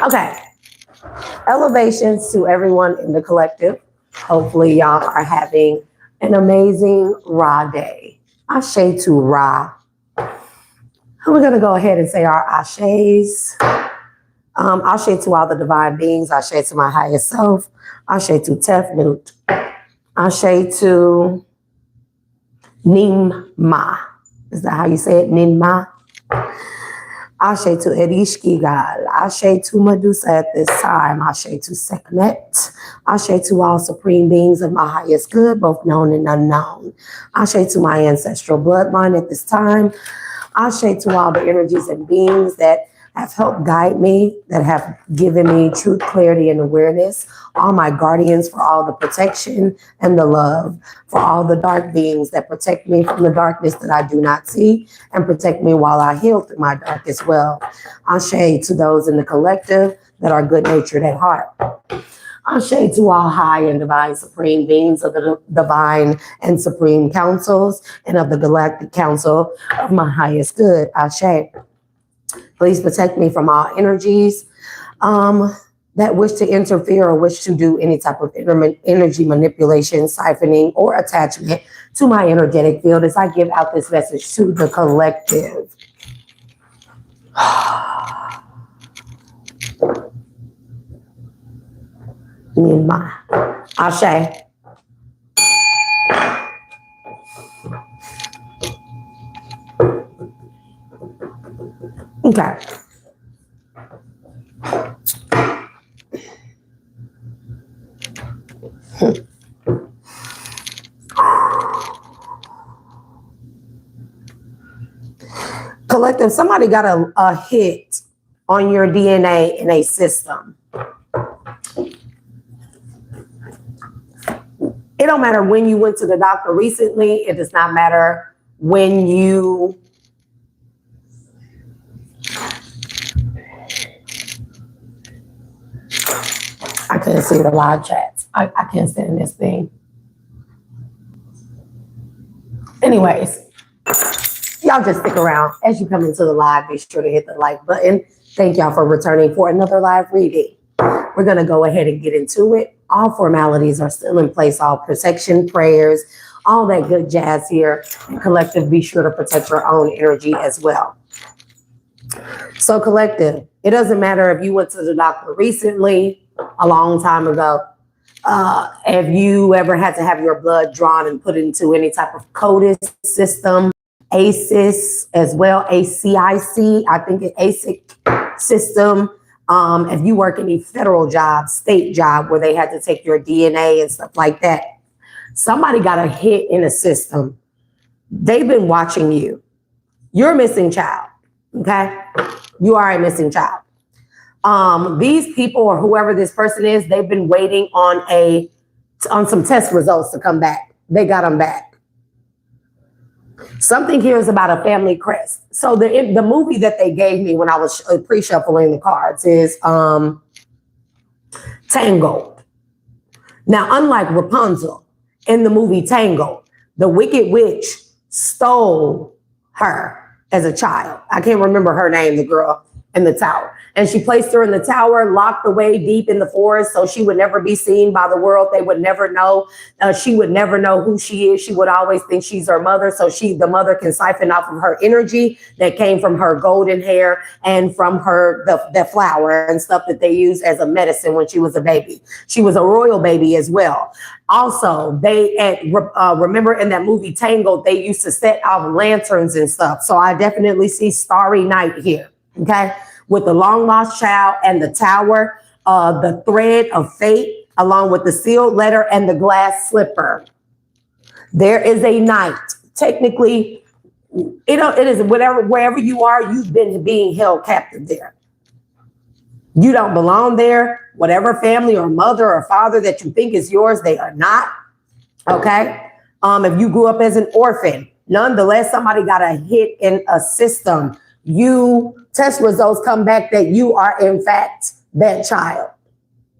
Okay. Elevations to everyone in the collective. Hopefully y'all are having an amazing Ra day. Ashe to Ra. And we're going to go ahead and say our Ashes. Ashe to all the divine beings. Ashe to my highest self. Ashe to Tefnut. Ashe to Nimma. Is that how you say it? Nimma. Ashe to Erishkigal. Ashe to Medusa at this time. Ashe to Seknet. Ashe to all supreme beings of my highest good, both known and unknown. Ashe to my ancestral bloodline at this time. Ashe to all the energies and beings that have helped guide me, that have given me truth, clarity, and awareness. All my guardians for all the protection and the love. For all the dark beings that protect me from the darkness that I do not see and protect me while I heal through my dark as well. Ashe to those in the collective that are good-natured at heart. Ashe to all high and divine supreme beings of the divine and supreme councils and of the galactic council of my highest good. Ashe. Please protect me from all energies that wish to interfere or wish to do any type of energy manipulation, siphoning, or attachment to my energetic field as I give out this message to the collective. Nimma. Ashe. Okay. Collective, somebody got a hit on your DNA in a system. It don't matter when you went to the doctor recently. It does not matter when you I can't see the live chats. I can't stand this thing. Anyways, y'all just stick around. As you come into the live, be sure to hit the like button. Thank y'all for returning for another live reading. We're going to go ahead and get into it. All formalities are still in place. All protection, prayers, all that good jazz here. And collective, be sure to protect your own energy as well. So collective, it doesn't matter if you went to the doctor recently, a long time ago, if you ever had to have your blood drawn and put into any type of CODIS system, ACIS as well, ACIC, I think it's ACIC system. If you work any federal job, state job where they had to take your DNA and stuff like that, somebody got a hit in a system. They've been watching you. You're a missing child, okay? You are a missing child. These people or whoever this person is, they've been waiting on some test results to come back. They got them back. Something here is about a family crest. So the movie that they gave me when I was pre-shuffling the cards is Tangled. Now, unlike Rapunzel in the movie Tangled, the Wicked Witch stole her as a child. I can't remember her name, the girl in the tower. And she placed her in the tower, locked away deep in the forest, so she would never be seen by the world. They would never know. She would never know who she is. She would always think she's her mother. So the mother can siphon off of her energy that came from her golden hair and from the flower and stuff that they used as a medicine when she was a baby. She was a royal baby as well. Also, remember in that movie Tangled, they used to set off lanterns and stuff. So I definitely see Starry Night here. Okay. With the long lost child and the tower, the thread of fate, along with the sealed letter and the glass slipper. There is a night. Technically, it is wherever you are, you've been being held captive there. You don't belong there. Whatever family or mother or father that you think is yours, they are not. Okay. If you grew up as an orphan, nonetheless, somebody got a hit in a system. Test results come back that you are, in fact, that child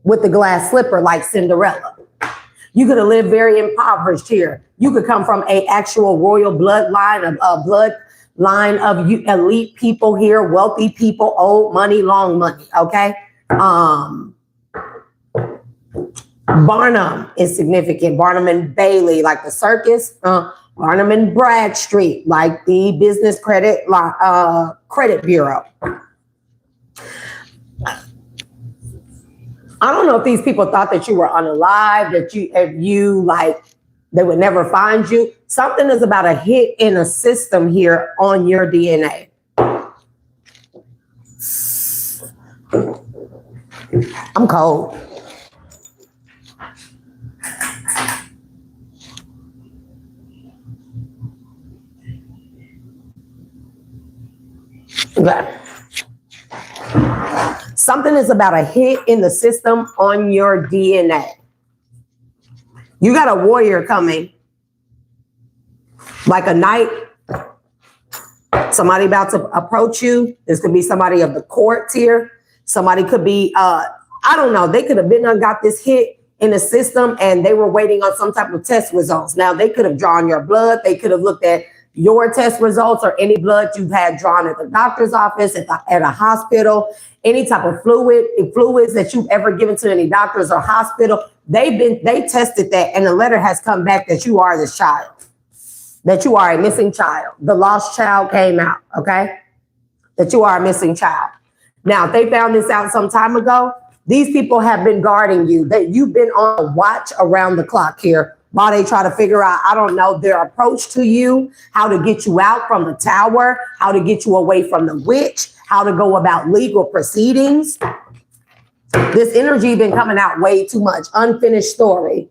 with the glass slipper like Cinderella. You could have lived very impoverished here. You could come from an actual royal bloodline, of elite people here, wealthy people, old money, long money, okay? Barnum is significant. Barnum and Bailey, like the circus. Barnum and Bradstreet, like the business credit bureau. I don't know if these people thought that you were unalive, that they would never find you. Something is about a hit in a system here on your DNA. I'm cold. Okay. Something is about a hit in the system on your DNA. You got a warrior coming, like a knight. Somebody about to approach you. This could be somebody of the court here. Somebody could be, I don't know. They could have been got this hit in the system and they were waiting on some type of test results. Now, they could have drawn your blood. They could have looked at your test results or any blood you've had drawn at the doctor's office, at a hospital, any type of fluids that you've ever given to any doctors or hospital. They tested that and the letter has come back that you are this child, that you are a missing child. The lost child came out, okay? That you are a missing child. Now, if they found this out some time ago, these people have been guarding you, that you've been on watch around the clock here while they try to figure out, I don't know, their approach to you, how to get you out from the tower, how to get you away from the witch, how to go about legal proceedings. This energy been coming out way too much. Unfinished story.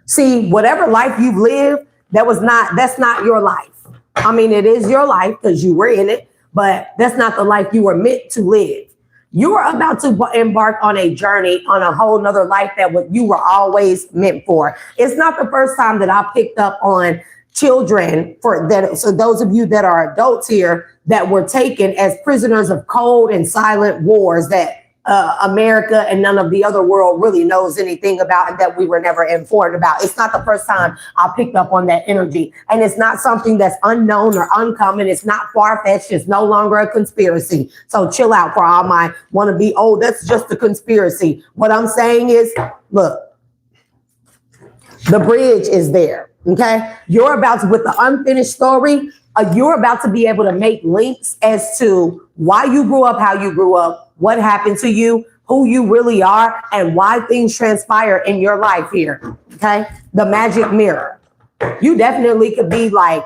See, whatever life you've lived, that's not your life. I mean, it is your life because you were in it, but that's not the life you were meant to live. You are about to embark on a journey on a whole nother life that what you were always meant for. It's not the first time that I picked up on children so those of you that are adults here that were taken as prisoners of cold and silent wars that America and none of the other world really knows anything about and that we were never informed about. It's not the first time I picked up on that energy. And it's not something that's unknown or uncommon. It's not far-fetched. It's no longer a conspiracy. So chill out for all my want to be, oh, that's just a conspiracy. What I'm saying is, look, the bridge is there, okay? You're about to, with the unfinished story, you're about to be able to make links as to why you grew up, how you grew up, what happened to you, who you really are, and why things transpire in your life here, okay? The magic mirror. You definitely could be like,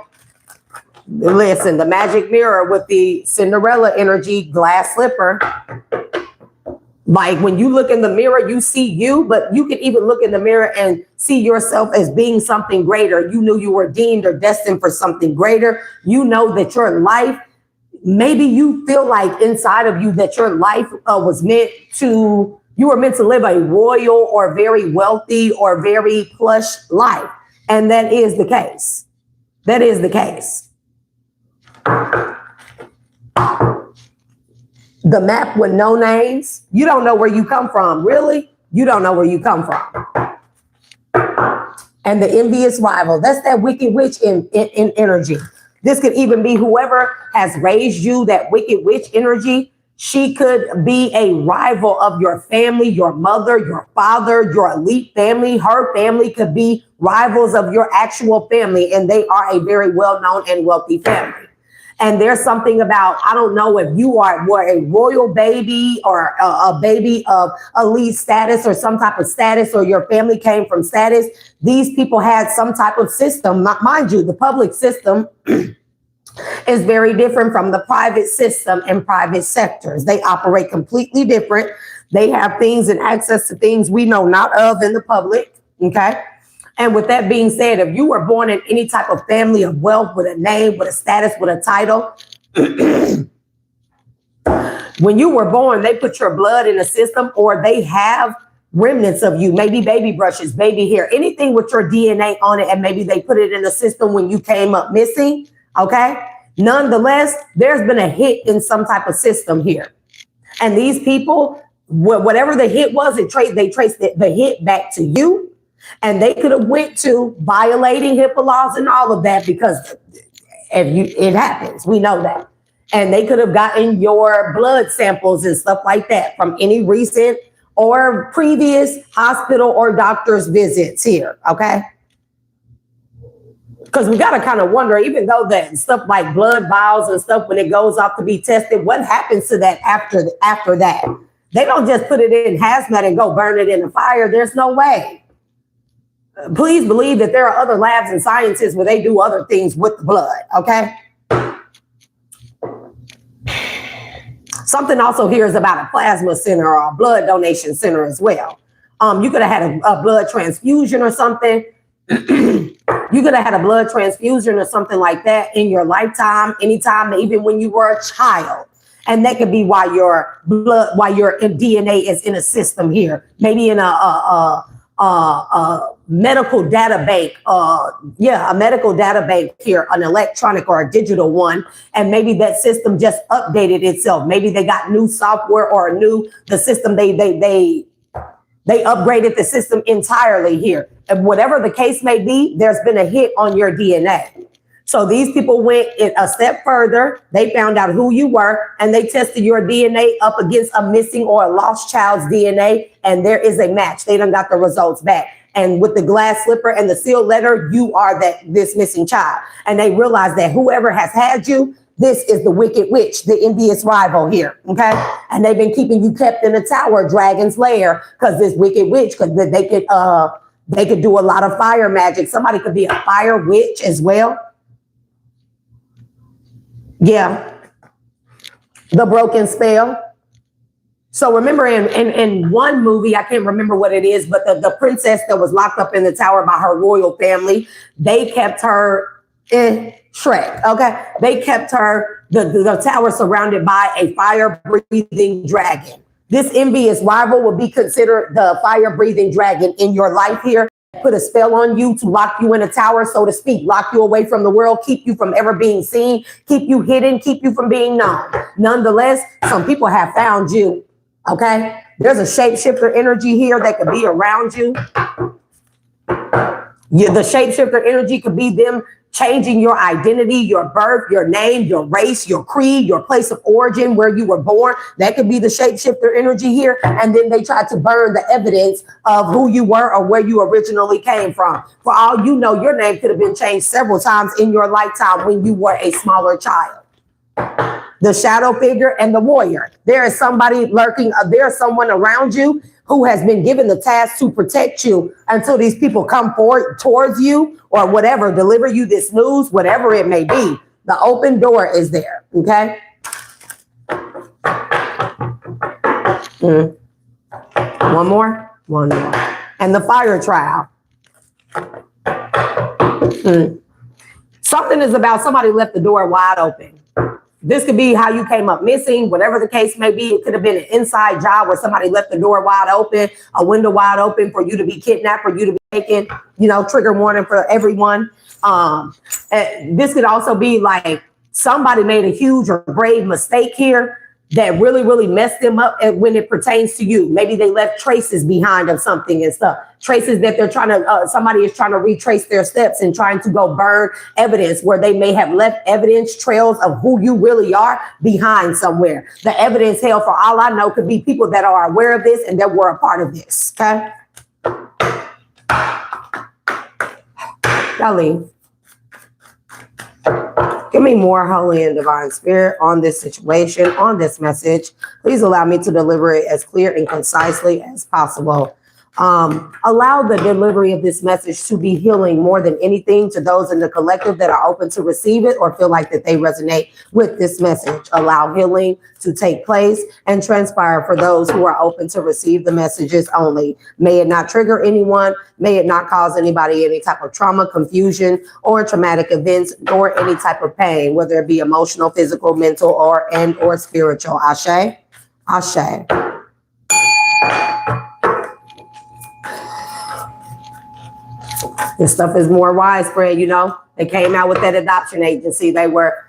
listen, the magic mirror with the Cinderella energy glass slipper. Like when you look in the mirror, you see you, but you can even look in the mirror and see yourself as being something greater. You knew you were deemed or destined for something greater. You know that your life, maybe you feel like inside of you that your life you were meant to live a royal or very wealthy or very plush life. And that is the case. That is the case. The map with no names. You don't know where you come from. Really? You don't know where you come from. And the envious rival. That's that wicked witch in energy. This could even be whoever has raised you, that wicked witch energy. She could be a rival of your family, your mother, your father, your elite family. Her family could be rivals of your actual family, and they are a very well-known and wealthy family. And there's something about, I don't know if you were a royal baby or a baby of elite status or some type of status, or your family came from status. These people had some type of system. Mind you, the public system is very different from the private system and private sectors. They operate completely different. They have things and access to things we know not of in the public, okay? And with that being said, if you were born in any type of family of wealth, with a name, with a status, with a title, when you were born, they put your blood in a system, or they have remnants of you, maybe baby brushes, baby hair, anything with your DNA on it, and maybe they put it in the system when you came up missing, okay? Nonetheless, there's been a hit in some type of system here. And these people, whatever the hit was, they traced the hit back to you. And they could have went to violating HIPAA laws and all of that, because it happens. We know that. And they could have gotten your blood samples and stuff like that from any recent or previous hospital or doctor's visits here, okay? Because we got to kind of wonder, even though that stuff like blood vials and stuff, when it goes off to be tested, what happens to that after that? They don't just put it in hazmat and go burn it in the fire. There's no way. Please believe that there are other labs and sciences where they do other things with the blood, okay? Something also here is about a plasma center or a blood donation center as well. You could have had a blood transfusion or something. You could have had a blood transfusion or something like that in your lifetime, anytime, even when you were a child. And that could be why your DNA is in a system here, maybe in a medical data bank, a medical data bank here, an electronic or a digital one, and maybe that system just updated itself. Maybe they got new software or the system they upgraded the system entirely here. And whatever the case may be, there's been a hit on your DNA. So these people went a step further. They found out who you were, and they tested your DNA up against a missing or a lost child's DNA, and there is a match. They done got the results back. And with the glass slipper and the sealed letter, you are this missing child. And they realized that whoever has had you, this is the wicked witch, the envious rival here, okay? And they've been keeping you kept in a tower, dragon's lair, because this wicked witch, because they could do a lot of fire magic. Somebody could be a fire witch as well. Yeah. The broken spell. So remember in one movie, I can't remember what it is, but the princess that was locked up in the tower by her royal family, they kept her in Shrek, okay? They kept her, the tower surrounded by a fire-breathing dragon. This envious rival will be considered the fire-breathing dragon in your life here. Put a spell on you to lock you in a tower, so to speak, lock you away from the world, keep you from ever being seen, keep you hidden, keep you from being known. Nonetheless, some people have found you, okay? There's a shapeshifter energy here that could be around you. The shapeshifter energy could be them changing your identity, your birth, your name, your race, your creed, your place of origin, where you were born. That could be the shapeshifter energy here. And then they tried to burn the evidence of who you were or where you originally came from. For all you know, your name could have been changed several times in your lifetime when you were a smaller child. The shadow figure and the warrior. There is somebody lurking. There is someone around you who has been given the task to protect you until these people come forward towards you or whatever, deliver you this news, whatever it may be. The open door is there, okay? One more. And the fire trial. Something is about somebody left the door wide open. This could be how you came up missing, whatever the case may be. It could have been an inside job where somebody left the door wide open, a window wide open for you to be kidnapped or you to be taken, trigger warning for everyone. This could also be like somebody made a huge or grave mistake here that really, really messed them up when it pertains to you. Maybe they left traces behind of something and stuff. Traces that they're trying to, somebody is trying to retrace their steps and trying to go burn evidence where they may have left evidence, trails of who you really are behind somewhere. The evidence, hell, for all I know, could be people that are aware of this and that were a part of this, okay? Golly. Give me more Holy and Divine Spirit on this situation, on this message. Please allow me to deliver it as clear and concisely as possible. Allow the delivery of this message to be healing more than anything to those in the collective that are open to receive it or feel like that they resonate with this message. Allow healing to take place and transpire for those who are open to receive the messages only. May it not trigger anyone. May it not cause anybody any type of trauma, confusion, or traumatic events, or any type of pain, whether it be emotional, physical, mental, or spiritual. Ashe. Ashe. This stuff is more widespread, They came out with that adoption agency. They were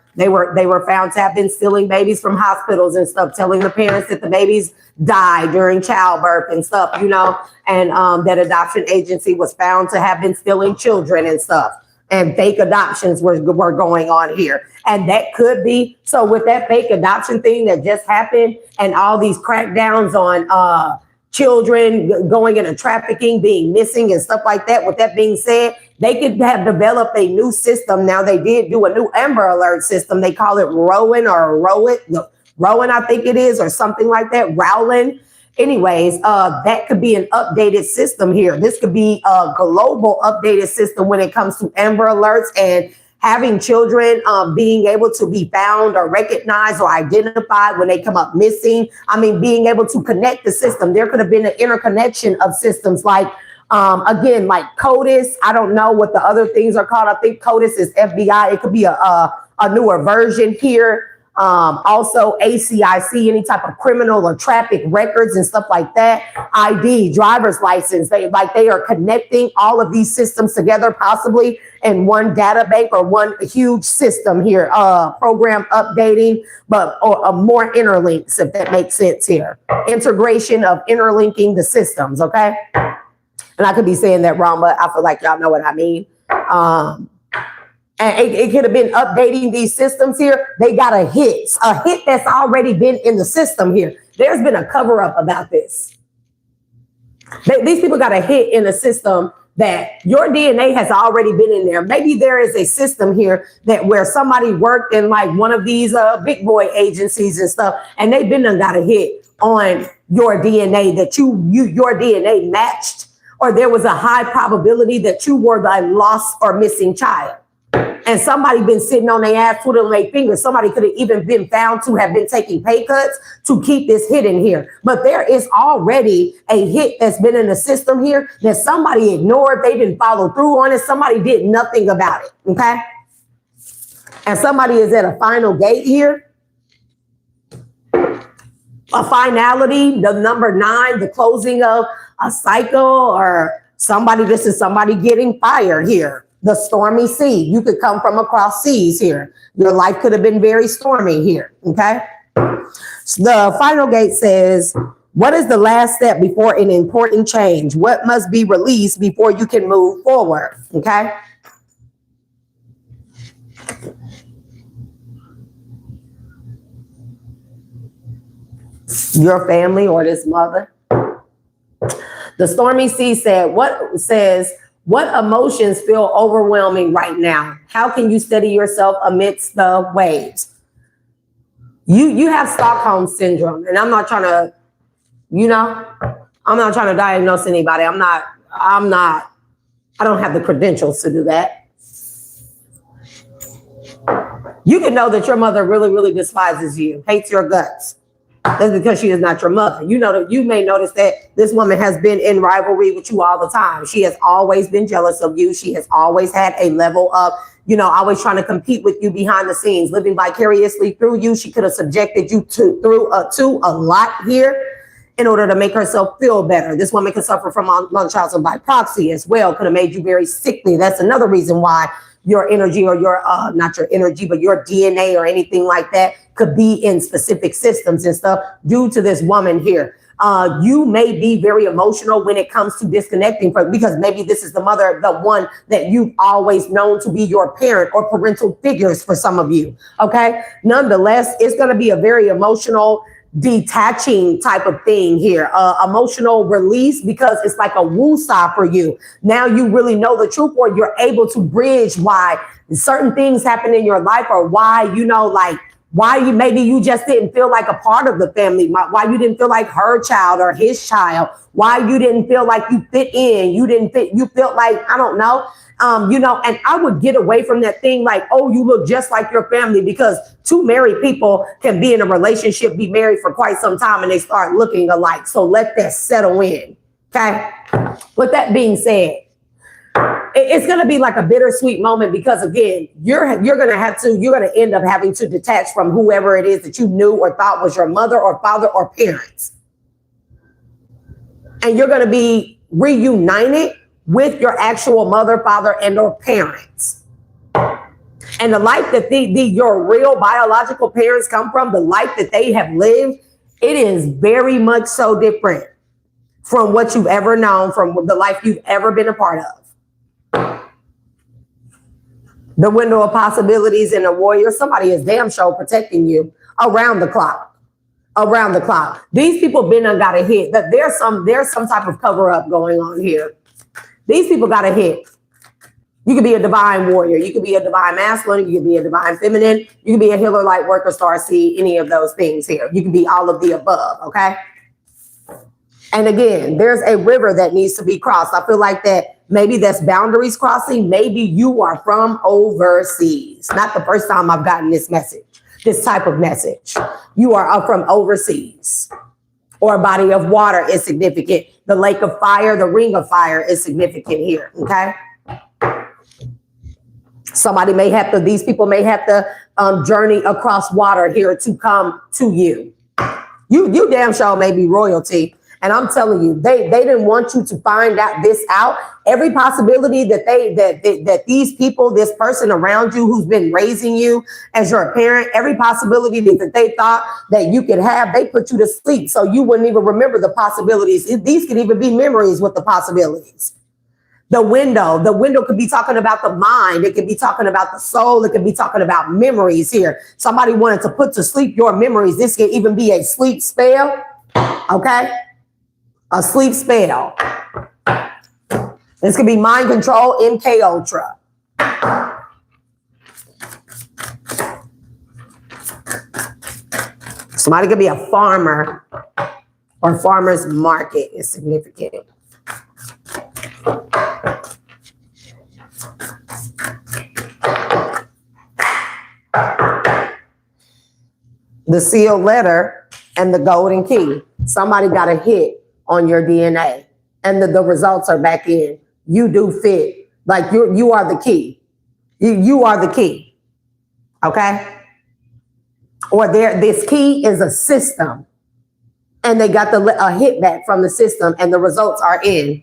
found to have been stealing babies from hospitals and stuff, telling the parents that the babies died during childbirth and stuff, And that adoption agency was found to have been stealing children and stuff. and fake adoptions were going on here. And that could be, so with that fake adoption thing that just happened and all these crackdowns on children going into trafficking, being missing and stuff like that. With that being said, they could have developed a new system. Now they did do a new Amber Alert system. They call it Rowan or Rowan, I think it is, or something like that. Rowland. Anyways, that could be an updated system here. This could be a global updated system when it comes to Amber Alerts and having children being able to be found or recognized or identified when they come up missing. I mean, being able to connect the system. There could have been an interconnection of systems like, again, like CODIS. I don't know what the other things are called. I think CODIS is FBI. It could be a newer version here. Also ACIC, any type of criminal or traffic records and stuff like that. ID, driver's license. They are connecting all of these systems together, possibly in one data bank or one huge system here. Program updating, but more interlinks, if that makes sense here. Integration of interlinking the systems. Okay, and I could be saying that wrong, but I feel like y'all know what I mean. And it could have been updating these systems here. They got a hit that's already been in the system here. There's been a cover up about this. These people got a hit in the system that your DNA has already been in there. Maybe there is a system here that where somebody worked in like one of these big boy agencies and stuff, and they've been and got a hit on your DNA that your DNA matched, or there was a high probability that you were the lost or missing child. And somebody been sitting on their ass, twiddling their fingers. Somebody could have even been found to have been taking pay cuts to keep this hidden here. But there is already a hit that's been in the system here that somebody ignored. They didn't follow through on it. Somebody did nothing about it. Okay. And somebody is at a final gate here. A finality, the number 9, the closing of a cycle, or this is somebody getting fired here. The stormy sea. You could come from across seas here. Your life could have been very stormy here. Okay. So the final gate says, what is the last step before an important change? What must be released before you can move forward? Okay. Your family or this mother. The stormy sea what emotions feel overwhelming right now? How can you steady yourself amidst the waves? You have Stockholm syndrome, and I'm not trying to, I'm not trying to diagnose anybody. I don't have the credentials to do that. You can know that your mother really, really despises you, hates your guts. That's because she is not your mother. You may notice that this woman has been in rivalry with you all the time. She has always been jealous of you. She has always had a level of, always trying to compete with you behind the scenes, living vicariously through you. She could have subjected you to a lot here in order to make herself feel better. This woman could suffer from Munchausen by proxy as well. Could have made you very sickly. That's another reason why your energy or not your energy, but your DNA or anything like that could be in specific systems and stuff due to this woman here. You may be very emotional when it comes to disconnecting because maybe this is the one that you've always known to be your parent or parental figures for some of you. Okay. Nonetheless, it's going to be a very emotional, detaching type of thing here, emotional release, because it's like a woosah for you. Now you really know the truth, or you're able to bridge why certain things happen in your life, or why, maybe you just didn't feel like a part of the family, why you didn't feel like her child or his child, why you didn't feel like you fit in, you felt like, I don't know. And I would get away from that thing like, oh, you look just like your family, because two married people can be in a relationship, be married for quite some time, and they start looking alike. So let that settle in. Okay. With that being said, it's going to be like a bittersweet moment, because again, you're going to end up having to detach from whoever it is that you knew or thought was your mother or father or parents. And you're going to be reunited with your actual mother, father, and or parents. And the life that your real biological parents come from, the life that they have lived, it is very much so different from what you've ever known, from the life you've ever been a part of. The window of possibilities in a warrior. Somebody is damn sure protecting you around the clock. Around the clock. These people been and got a hit. That there's some type of cover up going on here. These people got a hit. You could be a divine warrior. You could be a divine masculine. You could be a divine feminine. You could be a healer, light worker, star seed, any of those things here. You can be all of the above, okay? And again, there's a river that needs to be crossed. I feel like that maybe that's boundaries crossing. Maybe you are from overseas. Not the first time I've gotten this message, this type of message. You are from overseas. Or a body of water is significant. The lake of fire, the ring of fire is significant here, okay? Somebody may have to, these people may have to journey across water here to come to you. You damn sure may be royalty. And I'm telling you, they didn't want you to find this out. Every possibility that these people, this person around you who's been raising you as your parent, every possibility that they thought that you could have, they put you to sleep. So you wouldn't even remember the possibilities. These could even be memories with the possibilities. The window could be talking about the mind. It could be talking about the soul. It could be talking about memories here. Somebody wanted to put to sleep your memories. This could even be a sleep spell. Okay. A sleep spell. This could be mind control, MK Ultra. Somebody could be a farmer, or farmer's market is significant. The sealed letter and the golden key. Somebody got a hit on your DNA and the results are back in. You do fit. Like you are the key. You are the key. Okay? Or this key is a system and they got a hit back from the system and the results are in.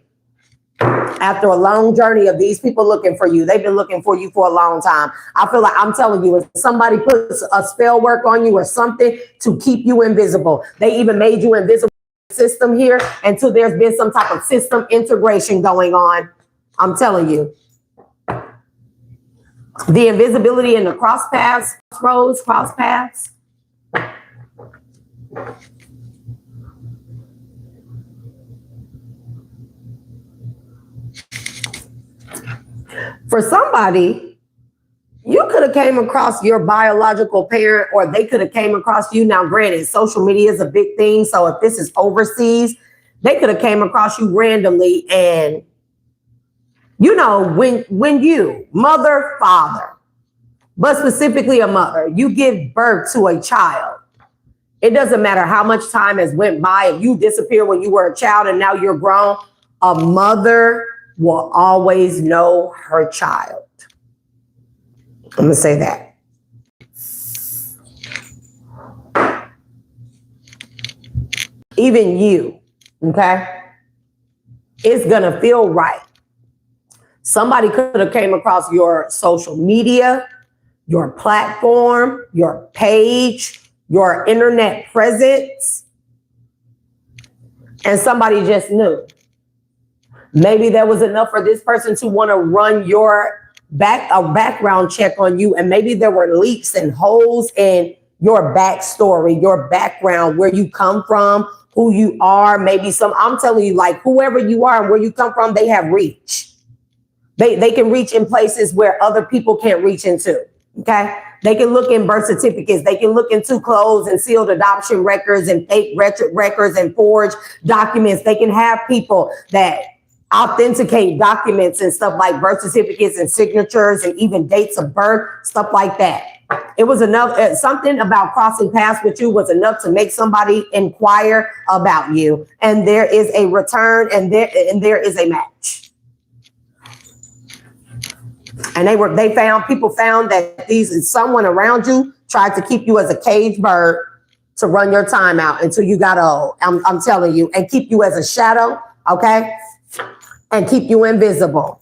After a long journey of these people looking for you, they've been looking for you for a long time. I feel like I'm telling you, if somebody puts a spell work on you or something to keep you invisible, they even made you invisible in the system here until there's been some type of system integration going on. I'm telling you. The invisibility in the cross paths. For somebody, you could have came across your biological parent or they could have came across you. Now, granted, social media is a big thing. So if this is overseas, they could have came across you randomly. And, you know, when you, mother, father, but specifically a mother, you give birth to a child. It doesn't matter how much time has went by. If you disappear when you were a child and now you're grown, a mother will always know her child. I'm going to say that. Even you, okay? It's going to feel right. Somebody could have came across your social media, your platform, your page, your internet presence, and somebody just knew. Maybe there was enough for this person to want to run a background check on you. And maybe there were leaks and holes in your backstory, your background, where you come from, who you are. Maybe I'm telling you, like whoever you are and where you come from, they have reach. They can reach in places where other people can't reach into. Okay. They can look in birth certificates. They can look into closed and sealed adoption records and fake records and forged documents. They can have people that authenticate documents and stuff like birth certificates and signatures and even dates of birth, stuff like that. It was enough. Something about crossing paths with you was enough to make somebody inquire about you. And there is a return and there is a match. And people found that someone around you tried to keep you as a caged bird to run your time out until you got old. I'm telling you, and keep you as a shadow. Okay. And keep you invisible.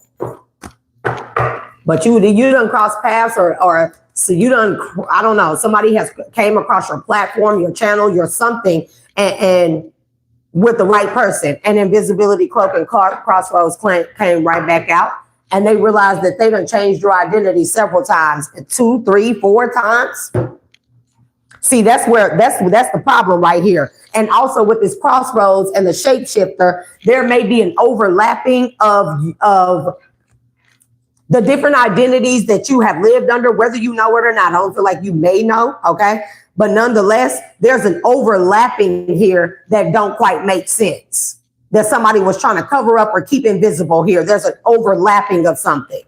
But you done cross paths or so you done, I don't know, somebody has came across your platform, your channel, your something, and with the right person, and invisibility cloak and crossroads came right back out. and they realize that they done changed your identity several times, 2, 3, 4 times. See, that's the problem right here. And also with this crossroads and the shapeshifter, there may be an overlapping of the different identities that you have lived under, whether you know it or not. I don't feel like you may know, okay? But nonetheless, there's an overlapping here that don't quite make sense. That somebody was trying to cover up or keep invisible here. There's an overlapping of something.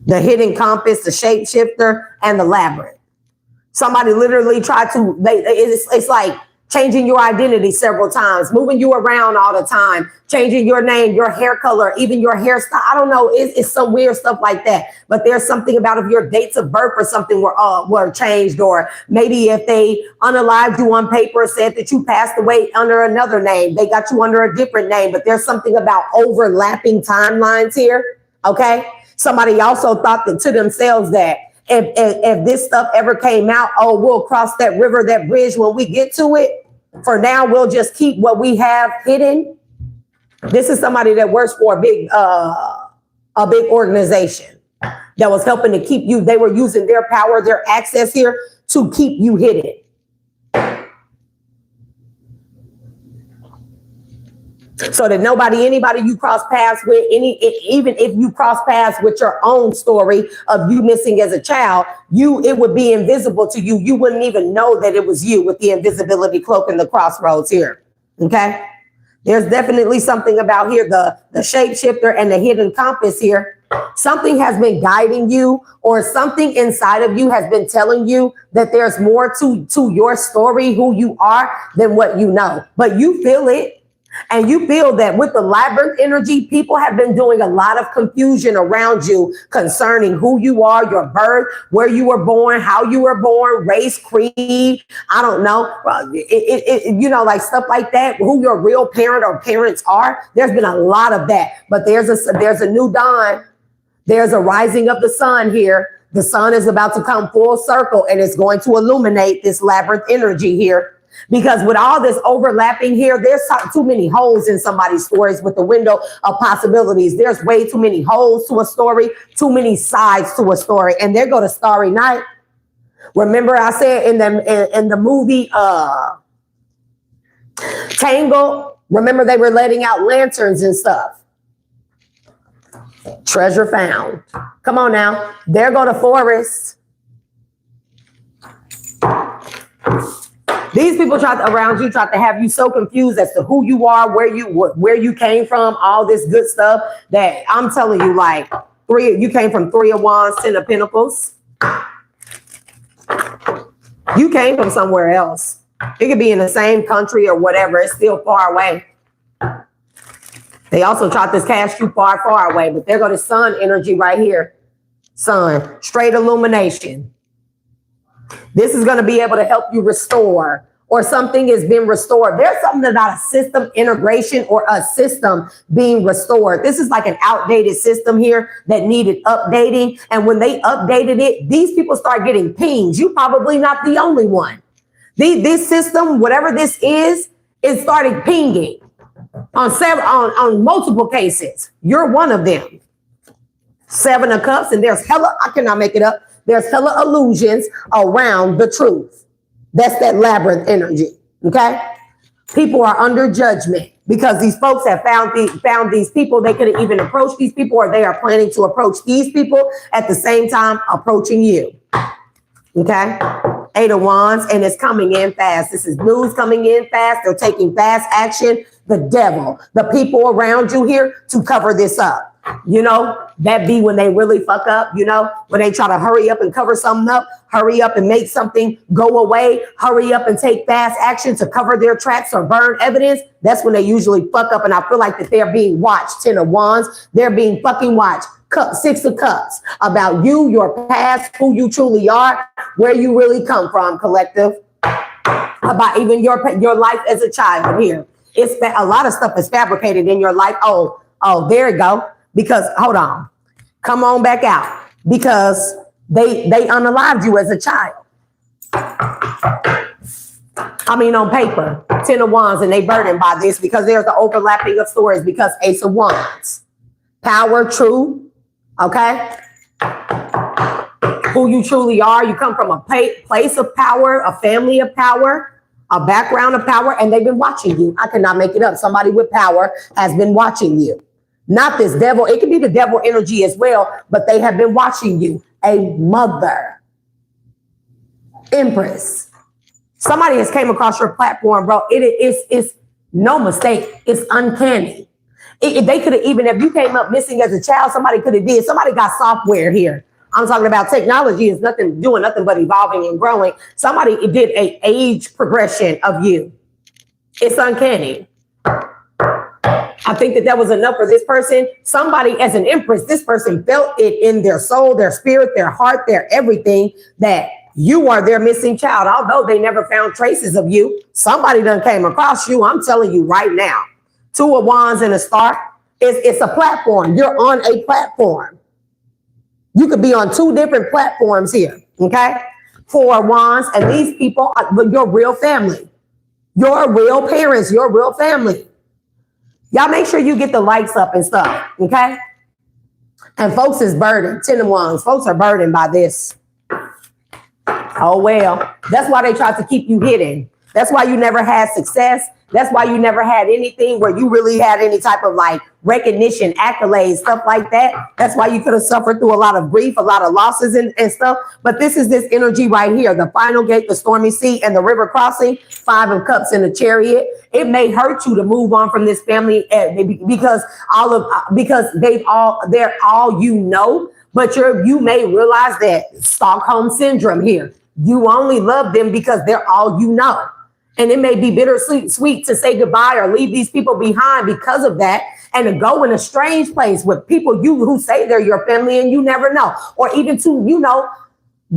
The hidden compass, the shapeshifter, and the labyrinth. Somebody literally tried to, it's like changing your identity several times, moving you around all the time, changing your name, your hair color, even your hairstyle. I don't know. It's some weird stuff like that. But there's something about if your dates of birth or something were changed, or maybe if they unalived you on paper, said that you passed away under another name, they got you under a different name. But there's something about overlapping timelines here. Okay. Somebody also thought that to themselves that if this stuff ever came out, oh, we'll cross that river, that bridge when we get to it. For now, we'll just keep what we have hidden. This is somebody that works for a big organization that was helping to keep you. They were using their power, their access here to keep you hidden. So that anybody you cross paths with, even if you cross paths with your own story of you missing as a child, it would be invisible to you. You wouldn't even know that it was you with the invisibility cloak and the crossroads here. Okay. There's definitely something about here, the shapeshifter and the hidden compass here. Something has been guiding you, or something inside of you has been telling you that there's more to your story, who you are, than what you know. But you feel it. And you feel that with the labyrinth energy, people have been doing a lot of confusion around you concerning who you are, your birth, where you were born, how you were born, race, creed. I don't know, like stuff like that, who your real parent or parents are. There's been a lot of that. But there's a new dawn. There's a rising of the sun here. The sun is about to come full circle, and it's going to illuminate this labyrinth energy here. Because with all this overlapping here, there's too many holes in somebody's stories with the window of possibilities. There's way too many holes to a story, too many sides to a story. And there go to Starry Night. Remember I said in the movie Tangled, remember they were letting out lanterns and stuff. Treasure found. Come on now. There go the forest. These people tried to have you so confused as to who you are, where you came from, all this good stuff that I'm telling you, like you came from 3 of Wands, 10 of Pentacles. You came from somewhere else. It could be in the same country or whatever. It's still far away. They also tried to cast you far, far away, but there go the sun energy right here. Sun, straight illumination. This is going to be able to help you restore, or something has been restored. There's something about a system integration or a system being restored. This is like an outdated system here that needed updating. And when they updated it, these people start getting pings. You're probably not the only one. This system, whatever this is, it started pinging on multiple cases. You're one of them. 7 of Cups, and there's hella, I cannot make it up. There's hella illusions around the truth. That's that labyrinth energy, okay? People are under judgment because these folks have found these people. They couldn't even approach these people, or they are planning to approach these people at the same time approaching you, okay? 8 of Wands, and it's coming in fast. This is news coming in fast. They're taking fast action. The devil, the people around you here to cover this up. You know, that be when they really fuck up, you know, when they try to hurry up and cover something up, hurry up and make something go away, hurry up and take fast action to cover their tracks or burn evidence. That's when they usually fuck up. And I feel like that they're being watched. 10 of Wands, they're being fucking watched. 6 of Cups, about you, your past, who you truly are, where you really come from, collective, about even your life as a child here. It's a lot of stuff is fabricated in your life. Oh, there you go. Because, hold on, come on back out. Because they unalived you as a child. I mean, on paper, 10 of Wands, and they burdened by this because there's the overlapping of stories because Ace of Wands. Power, true, okay? Who you truly are. You come from a place of power, a family of power, a background of power, and they've been watching you. I cannot make it up. Somebody with power has been watching you. Not this devil. It can be the devil energy as well, but they have been watching you. A mother. Empress. Somebody has came across your platform, bro. It's no mistake. It's uncanny. They could have, even if you came up missing as a child, somebody could have did. Somebody got software here. I'm talking about technology is doing nothing but evolving and growing. Somebody did a age progression of you. It's uncanny. I think that was enough for this person. Somebody as an empress, this person felt it in their soul, their spirit, their heart, their everything, that you are their missing child. Although they never found traces of you, somebody done came across you. I'm telling you right now. 2 of Wands and a star. It's a platform. You're on a platform. You could be on 2 different platforms here, okay? 4 of Wands, and these people are your real family. Your real parents, your real family. Y'all make sure you get the likes up and stuff, okay? And folks is burdened. 10 of Wands. Folks are burdened by this. Oh, well. That's why they try to keep you hidden. That's why you never had success. That's why you never had anything where you really had any type of like recognition, accolades, stuff like that. That's why you could have suffered through a lot of grief, a lot of losses and stuff. But this is this energy right here. The final gate, the stormy sea, and the river crossing. 5 of Cups in the Chariot. It may hurt you to move on from this family because they're all you know. But you may realize that Stockholm syndrome here. You only love them because they're all you know. And it may be bittersweet to say goodbye or leave these people behind because of that, and to go in a strange place with people who say they're your family and you never know, or even to,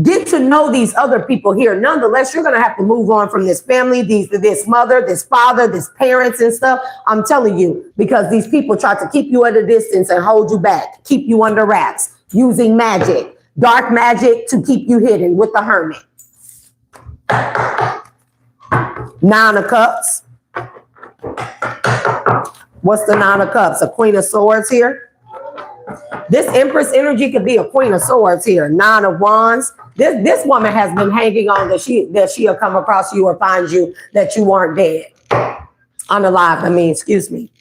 get to know these other people here. Nonetheless, you're going to have to move on from this family, this mother, this father, this parents and stuff. I'm telling you, because these people try to keep you at a distance and hold you back, keep you under wraps, using magic, dark magic to keep you hidden with the Hermit. 9 of Cups. What's the 9 of Cups? A Queen of Swords here. This Empress energy could be a Queen of Swords here. 9 of Wands. This woman has been hanging on that she'll come across you or find you that you aren't dead. Unalive, excuse me.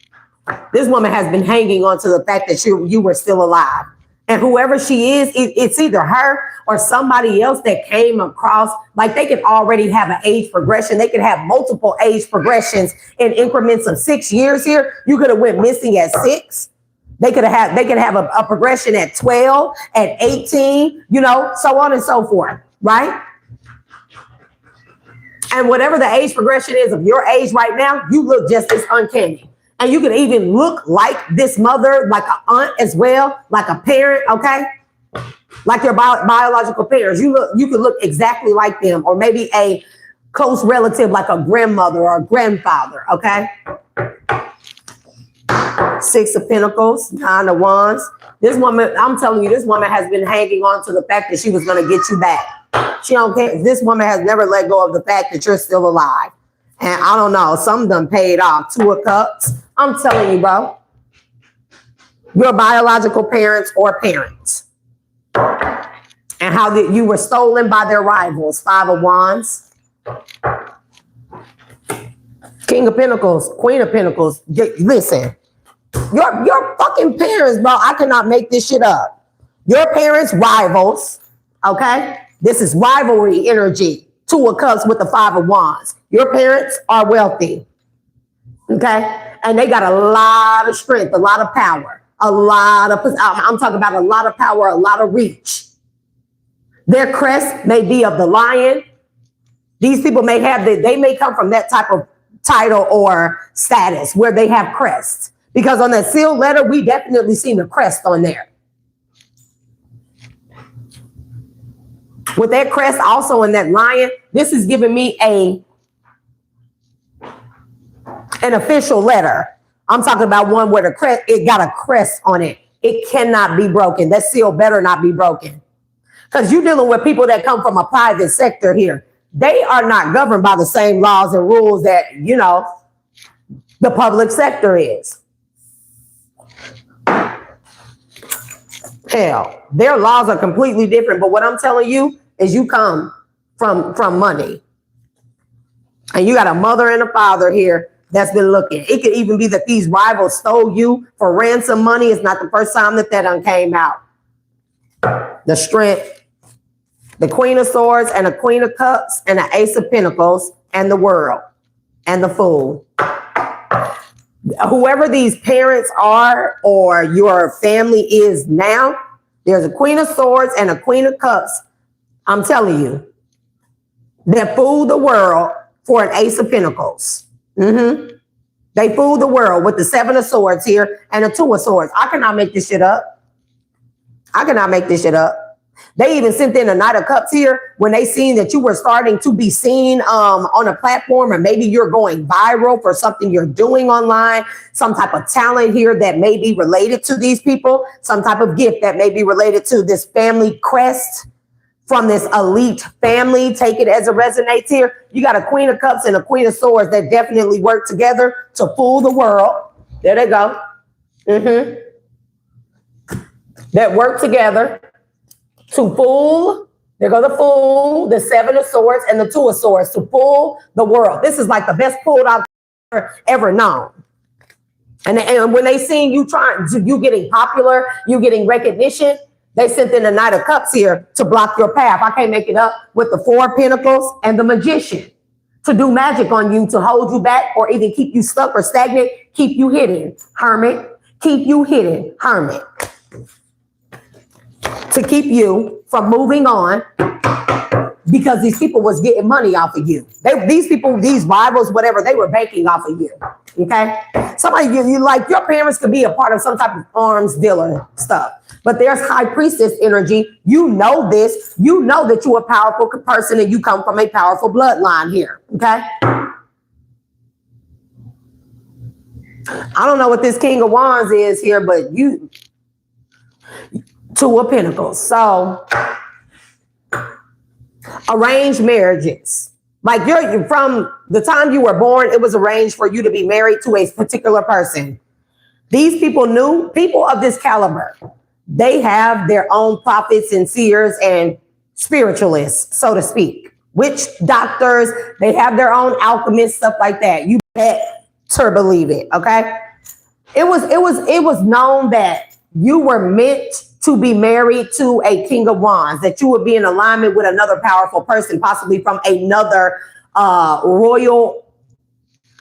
This woman has been hanging on to the fact that you were still alive. And whoever she is, it's either her or somebody else that came across. Like, they could already have an age progression. They could have multiple age progressions in increments of 6 years here. You could have went missing at 6. They could have a progression at 12, at 18, so on and so forth, right? And whatever the age progression is of your age right now, you look just as uncanny. And you could even look like this mother, like an aunt as well, like a parent, okay? Like your biological parents. You could look exactly like them, or maybe a close relative like a grandmother or a grandfather, okay? 6 of Pentacles, 9 of Wands. This woman, I'm telling you, this woman has been hanging on to the fact that she was going to get you back. She don't care. This woman has never let go of the fact that you're still alive. And I don't know, some done paid off. 2 of Cups. I'm telling you, bro. Your biological parents or parents. And how you were stolen by their rivals. 5 of Wands. King of Pentacles, Queen of Pentacles. Listen, your fucking parents, bro, I cannot make this shit up. Your parents, rivals, okay? This is rivalry energy. 2 of Cups with the 5 of Wands. Your parents are wealthy, okay? And they got a lot of strength, a lot of power, I'm talking about a lot of power, a lot of reach. Their crest may be of the lion. These people may they may come from that type of title or status where they have crests. Because on that sealed letter, we definitely seen the crest on there. With that crest also in that lion, this is giving me an official letter. I'm talking about one where the crest, it got a crest on it. It cannot be broken. That seal better not be broken. Because you're dealing with people that come from a private sector here. They are not governed by the same laws and rules that, the public sector is. Hell, their laws are completely different. But what I'm telling you is you come from money. And you got a mother and a father here that's been looking. It could even be that these rivals stole you for ransom money. It's not the first time that came out. The Strength, the Queen of Swords, and the Queen of Cups, and the Ace of Pentacles, and the World, and the Fool. Whoever these parents are or your family is now, there's a Queen of Swords and a Queen of Cups. I'm telling you, they fooled the world for an Ace of Pentacles. They fooled the world with the Seven of Swords here and the Two of Swords. I cannot make this shit up. I cannot make this shit up. They even sent in a Knight of Cups here when they seen that you were starting to be seen on a platform, or maybe you're going viral for something you're doing online, some type of talent here that may be related to these people, some type of gift that may be related to this family crest from this elite family. Take it as it resonates here. You got a Queen of Cups and a Queen of Swords that definitely work together to fool the world. There they go. That work together to fool. There go the Fool, the Seven of Swords, and the Two of Swords to fool the world. This is like the best pulled out ever known. And when they seen you you getting popular, you getting recognition, they sent in the Knight of Cups here to block your path. I can't make it up, with the Four of Pentacles and the Magician to do magic on you, to hold you back, or even keep you stuck or stagnant, keep you hidden. Hermit, keep you hidden. Hermit. To keep you from moving on, because these people was getting money off of you. These people, these rivals, whatever, they were banking off of you. Okay? Somebody, you like, your parents could be a part of some type of arms dealer stuff. But there's High Priestess energy. You know this. You know that you're a powerful person and you come from a powerful bloodline here. Okay? I don't know what this King of Wands is here, but you... Two of Pentacles. So, arranged marriages. Like you're from the time you were born, it was arranged for you to be married to a particular person. These people knew, people of this caliber, they have their own prophets and seers and spiritualists, so to speak. Witch doctors, they have their own alchemists, stuff like that. You better believe it, okay? It was known that you were meant to be married to a King of Wands, that you would be in alignment with another powerful person, possibly from another royal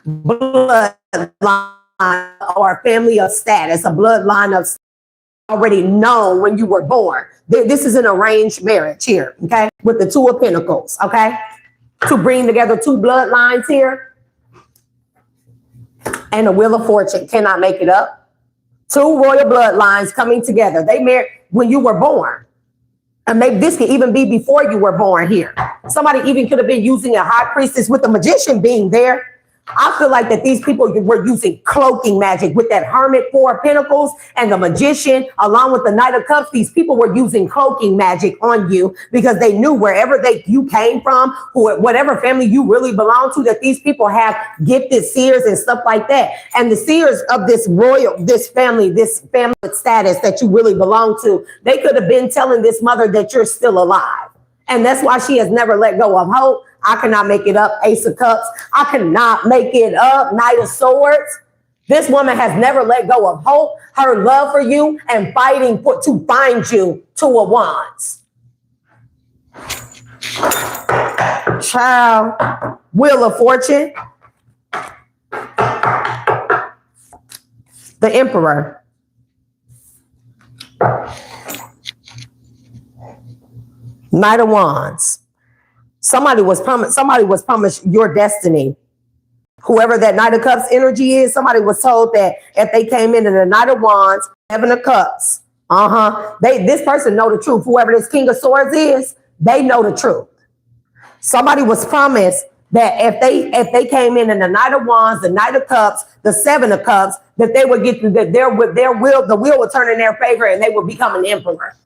bloodline or family of status, a bloodline of already known when you were born. This is an arranged marriage here, okay? With the Two of Pentacles, okay? To bring together two bloodlines here. And the Wheel of Fortune, cannot make it up. Two royal bloodlines coming together. They married when you were born. And maybe this could even be before you were born here. Somebody even could have been using a High Priestess with the Magician being there. I feel like that these people were using cloaking magic with that Hermit, Four of Pentacles, and the Magician, along with the Knight of Cups. These people were using cloaking magic on you because they knew wherever you came from, whatever family you really belong to, that these people have gifted seers and stuff like that. And the seers of this family status that you really belong to, they could have been telling this mother that you're still alive. And that's why she has never let go of hope. I cannot make it up. Ace of Cups. I cannot make it up. Knight of Swords. This woman has never let go of hope, her love for you, and fighting to find you. Two of Wands. Child. Wheel of Fortune. The Emperor. Knight of Wands. Somebody was promised your destiny. Whoever that Knight of Cups energy is, somebody was told that if they came into the Knight of Wands, Seven of Cups, this person know the truth. Whoever this King of Swords is, they know the truth. Somebody was promised that if they came in the Knight of Wands, the Knight of Cups, the Seven of Cups, that they would get the wheel would turn in their favor and they would become an emperor.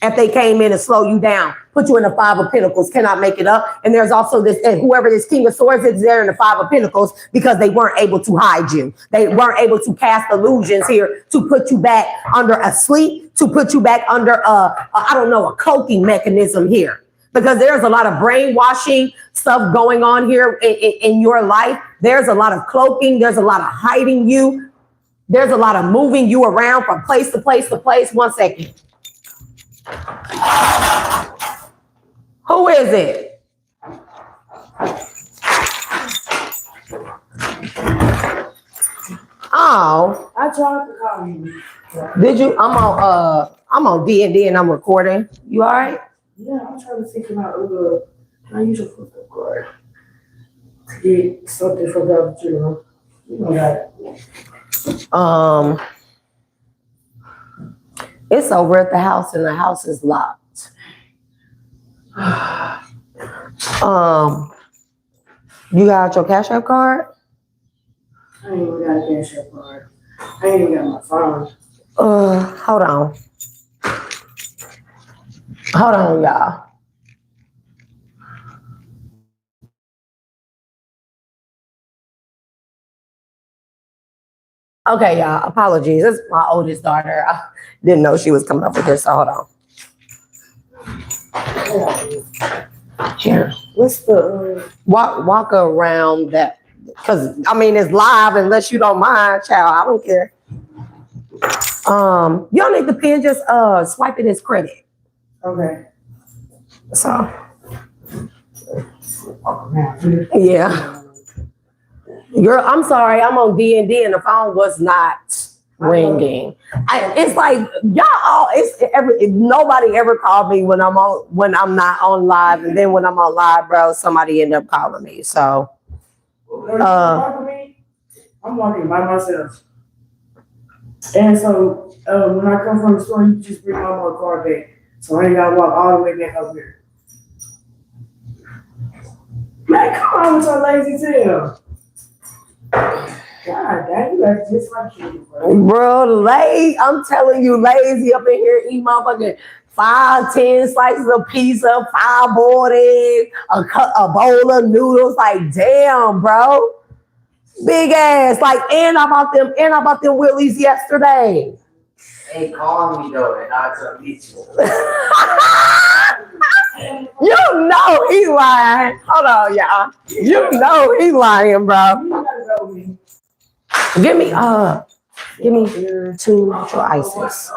if they came in and slow you down, put you in the Five of Pentacles, cannot make it up. And there's also this, and whoever this King of Swords is there in the Five of Pentacles because they weren't able to hide you. They weren't able to cast illusions here to put you back under a sleep, to put you back under a cloaking mechanism here. Because there's a lot of brainwashing stuff going on here in your life. There's a lot of cloaking. There's a lot of hiding you. There's a lot of moving you around from place to place to place. 1 second. Who is it? Oh, I tried to call you. did you? I'm on D&D and I'm recording. You all right? Yeah, I'm trying to figure out I usually put the card to get something from the other children. You know that. It's over at the house and the house is locked. You got your Cash App card? I ain't even got a Cash App card. I ain't even got my phone. Hold on. Hold on, y'all. Okay, y'all. Apologies. This is my oldest daughter. I didn't know she was coming up with this, so hold on. Here. What's the Walk around that, because I mean it's live unless you don't mind, child. I don't care. You don't need the pen, just swipe it as credit. okay? So yeah. Girl, I'm sorry, I'm on D&D and the phone was not ringing. It's like y'all, nobody ever called me when I'm not on live, and then when I'm on live, bro, somebody end up calling me. So I'm walking by myself. And so when I come from the store, you just bring my mother car back. So I ain't gotta walk all the way back up here. Man, come on with your lazy tail. God damn, you act just like you, bro, I'm telling you, lazy up in here, eat motherfucking 5, 10 slices of pizza, 5 boiled eggs, a bowl of noodles. Like, damn, bro. Big ass. Like, and I bought them Willie's yesterday. Hey, call me though, and I'll tell you. You know he lying. Hold on, y'all. You know he lying, bro. Give me 2 natural ices.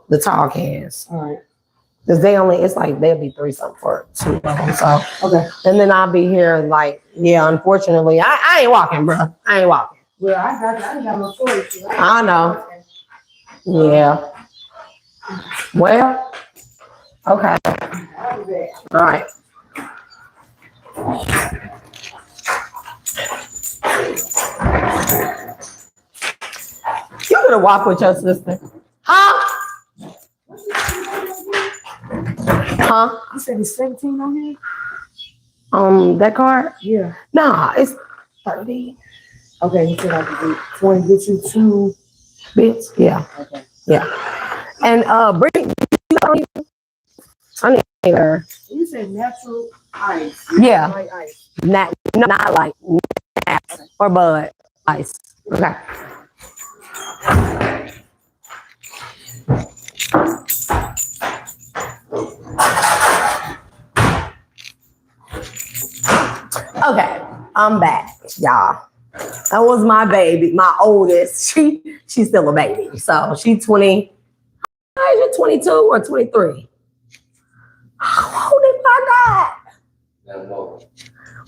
The tall cans. All right. Because they'll be 3 something for 2 of them. So Okay. and then I'll be here like, yeah, unfortunately. I ain't walking, bro. I ain't walking. Well, I ain't got no choice. I know. Yeah. Well, okay. All right. You gonna walk with your sister? Huh? Huh? You said it's 17 on here? That card? Yeah. Nah, it's 30 Okay, you said I could get you 2 bits. Yeah. Okay. Yeah. And bring. I need her. You said natural ice. Yeah. Light ice. Not like Nat or Bud ice. Okay. Okay, I'm back, y'all. That was my baby, my oldest. She's still a baby. So she's 20. How is it, 22 or 23? How old is my God? No,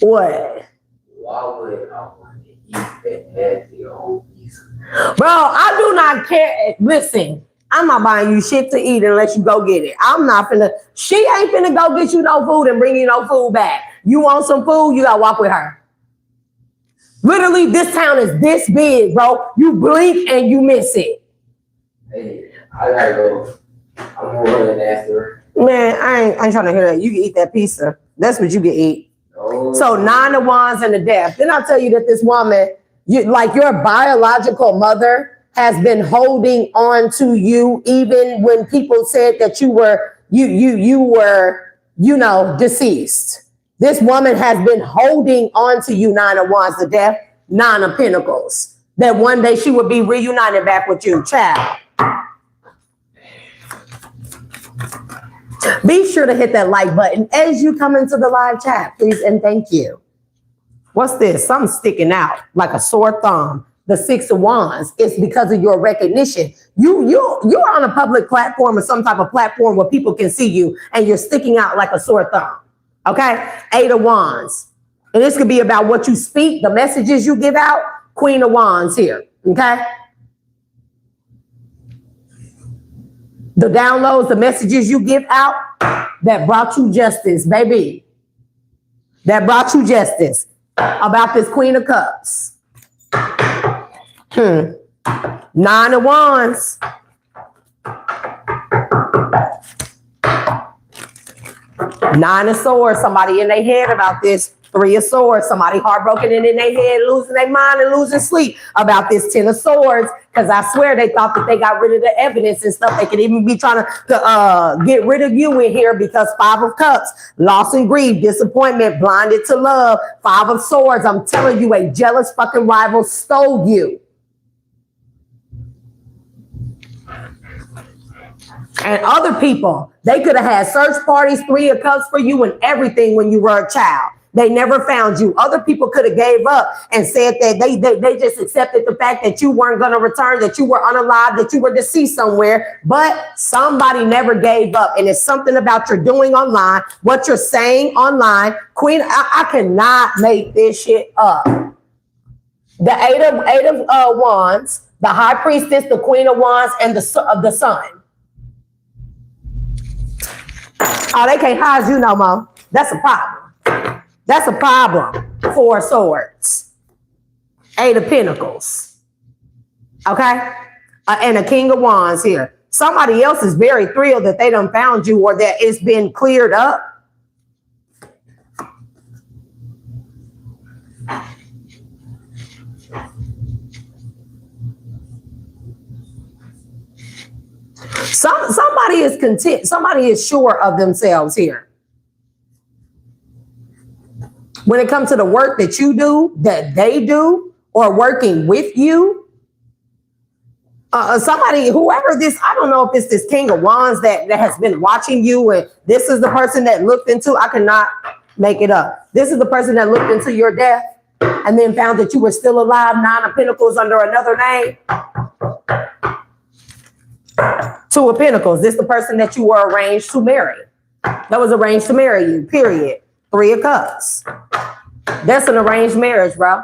What? why would I want to eat that nasty old piece? Bro, I do not care. Listen, I'm not buying you shit to eat unless you go get it. She ain't finna go get you no food and bring you no food back. You want some food, you gotta walk with her. Literally, this town is this big, bro. You blink and you miss it. Hey, I gotta go. I'm running after her. Man, I ain't trying to hear that. You can eat that pizza. That's what you can eat. Oh. So 9 of Wands and the Death. Then I'll tell you that this woman, like your biological mother, has been holding on to you even when people said that you were you were, deceased. This woman has been holding on to you, Nine of Wands, the death, Nine of Pentacles. That one day she would be reunited back with you, child. Be sure to hit that like button as you come into the live chat, please, and thank you. What's this? Something sticking out like a sore thumb. The Six of Wands. It's because of your recognition. You're on a public platform or some type of platform where people can see you, and you're sticking out like a sore thumb. Okay? Eight of Wands. And this could be about what you speak, the messages you give out. Queen of Wands here. Okay? The downloads, the messages you give out that brought you justice, baby. That brought you justice. About this Queen of Cups. Nine of Wands. Nine of Swords. Somebody in their head about this. Three of Swords. Somebody heartbroken and in their head, losing their mind and losing sleep about this Ten of Swords. Because I swear they thought that they got rid of the evidence and stuff. They could even be trying to get rid of you in here because Five of Cups, loss and grief, disappointment, blinded to love. Five of Swords. I'm telling you, a jealous fucking rival stole you. And other people, they could have had search parties, Three of Cups for you and everything when you were a child. They never found you. Other people could have gave up and said that they just accepted the fact that you weren't going to return, that you were unalive, that you were deceased somewhere. But somebody never gave up. And it's something about you're doing online, what you're saying online. Queen, I cannot make this shit up. The Eight of Wands, the High Priestess, the Queen of Wands, and the Sun. Oh, they can't hide you no more. That's a problem. That's a problem. Four of Swords. Eight of Pentacles. Okay? And a King of Wands here. Somebody else is very thrilled that they done found you or that it's been cleared up. Somebody is content. Somebody is sure of themselves here. When it comes to the work that you do, that they do, or working with you, somebody, whoever this, I don't know if it's this King of Wands that has been watching you, and this is the person that looked into, I cannot make it up. This is the person that looked into your death and then found that you were still alive, Nine of Pentacles under another name. Two of Pentacles, this is the person that you were arranged to marry. That was arranged to marry you, period. Three of Cups. That's an arranged marriage, bro.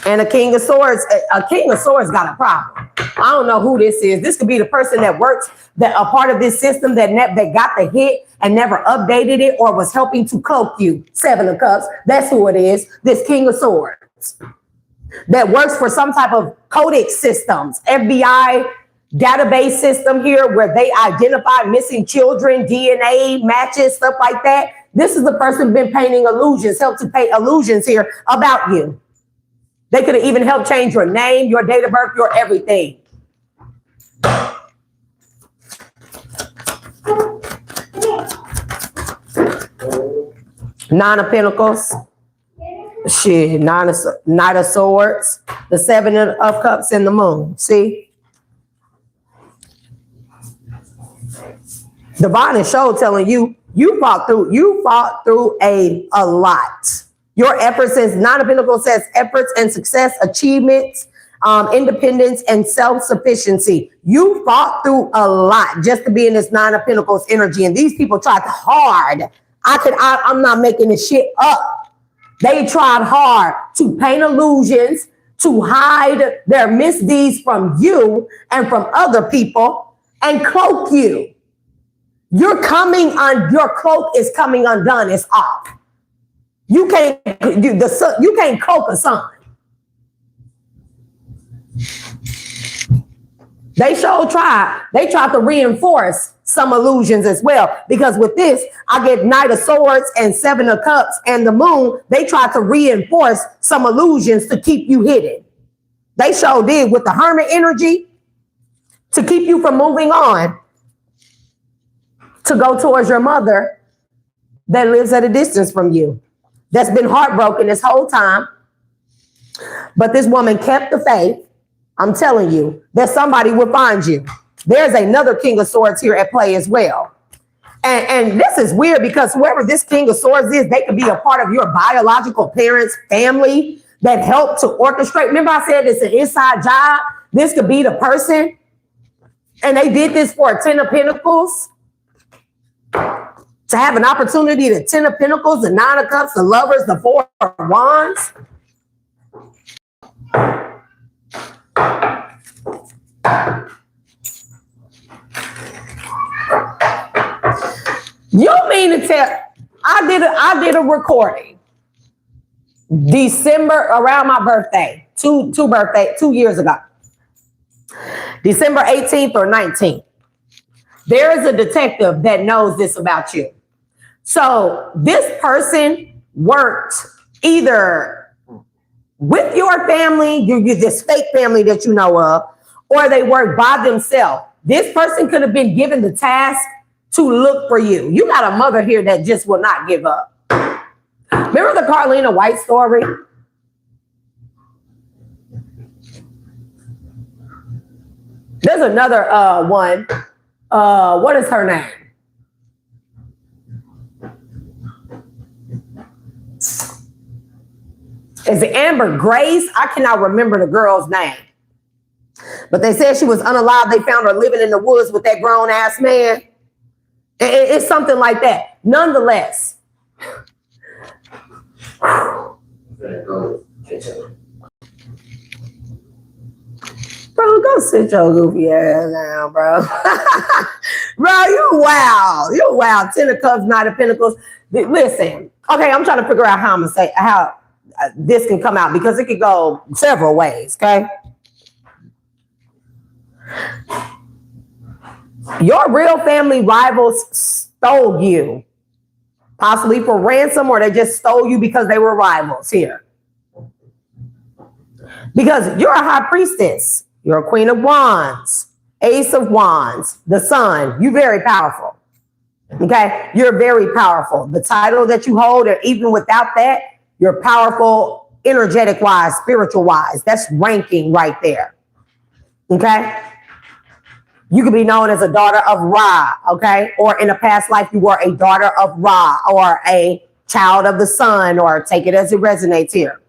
And a King of Swords. A King of Swords got a problem. I don't know who this is. This could be the person that works, that a part of this system that got the hit and never updated it or was helping to cloak you. Seven of Cups. That's who it is. This King of Swords. That works for some type of codex systems. FBI database system here where they identify missing children, DNA matches, stuff like that. This is the person been painting illusions, helped to paint illusions here about you. They could have even helped change your name, your date of birth, your everything. Nine of Pentacles. Shit, Knight of Swords. The Seven of Cups and the Moon. See? Divine and Show telling you, you fought through a lot. Your efforts, as Nine of Pentacles says, efforts and success, achievements, independence, and self-sufficiency. You fought through a lot just to be in this Nine of Pentacles energy. And these people tried hard. I'm not making this shit up. They tried hard to paint illusions, to hide their misdeeds from you and from other people and cloak you. Your cloak is coming undone. It's off. You can't cloak a sun. They tried to reinforce some illusions as well. Because with this, I get Knight of Swords and Seven of Cups and the Moon. They tried to reinforce some illusions to keep you hidden. They sure did with the Hermit energy to keep you from moving on. to go towards your mother that lives at a distance from you, that's been heartbroken this whole time. But this woman kept the faith. I'm telling you that somebody will find you. There's another King of Swords here at play as well. And this is weird because whoever this King of Swords is, they could be a part of your biological parents' family that helped to orchestrate. Remember I said it's an inside job? This could be the person. And they did this for a 10 of Pentacles. To have an opportunity, the 10 of Pentacles, the 9 of Cups, the Lovers, the 4 of Wands. You mean to tell, I did a recording December around my birthday, two years ago. December 18th or 19th. There is a detective that knows this about you. So this person worked either with your family, this fake family that you know of, or they worked by themselves. This person could have been given the task to look for you. You got a mother here that just will not give up. Remember the Carlina White story? There's another one. What is her name? Is it Amber Grace? I cannot remember the girl's name. But they said she was unalive. They found her living in the woods with that grown ass man. It's something like that. Nonetheless. Bro, go sit your goofy ass down, bro. Bro, you wow. You're wow. 10 of Cups, 9 of Pentacles. Listen, okay, I'm trying to figure out how I'm going to say how this can come out because it could go several ways, okay? Your real family rivals stole you, possibly for ransom, or they just stole you because they were rivals here. Because you're a high priestess. You're a Queen of Wands, Ace of Wands, the Sun. You're very powerful. Okay? You're very powerful. The title that you hold, and even without that, you're powerful, energetic-wise, spiritual-wise. That's ranking right there. Okay? You could be known as a daughter of Ra, okay? Or in a past life, you were a daughter of Ra or a child of the sun, or take it as it resonates here.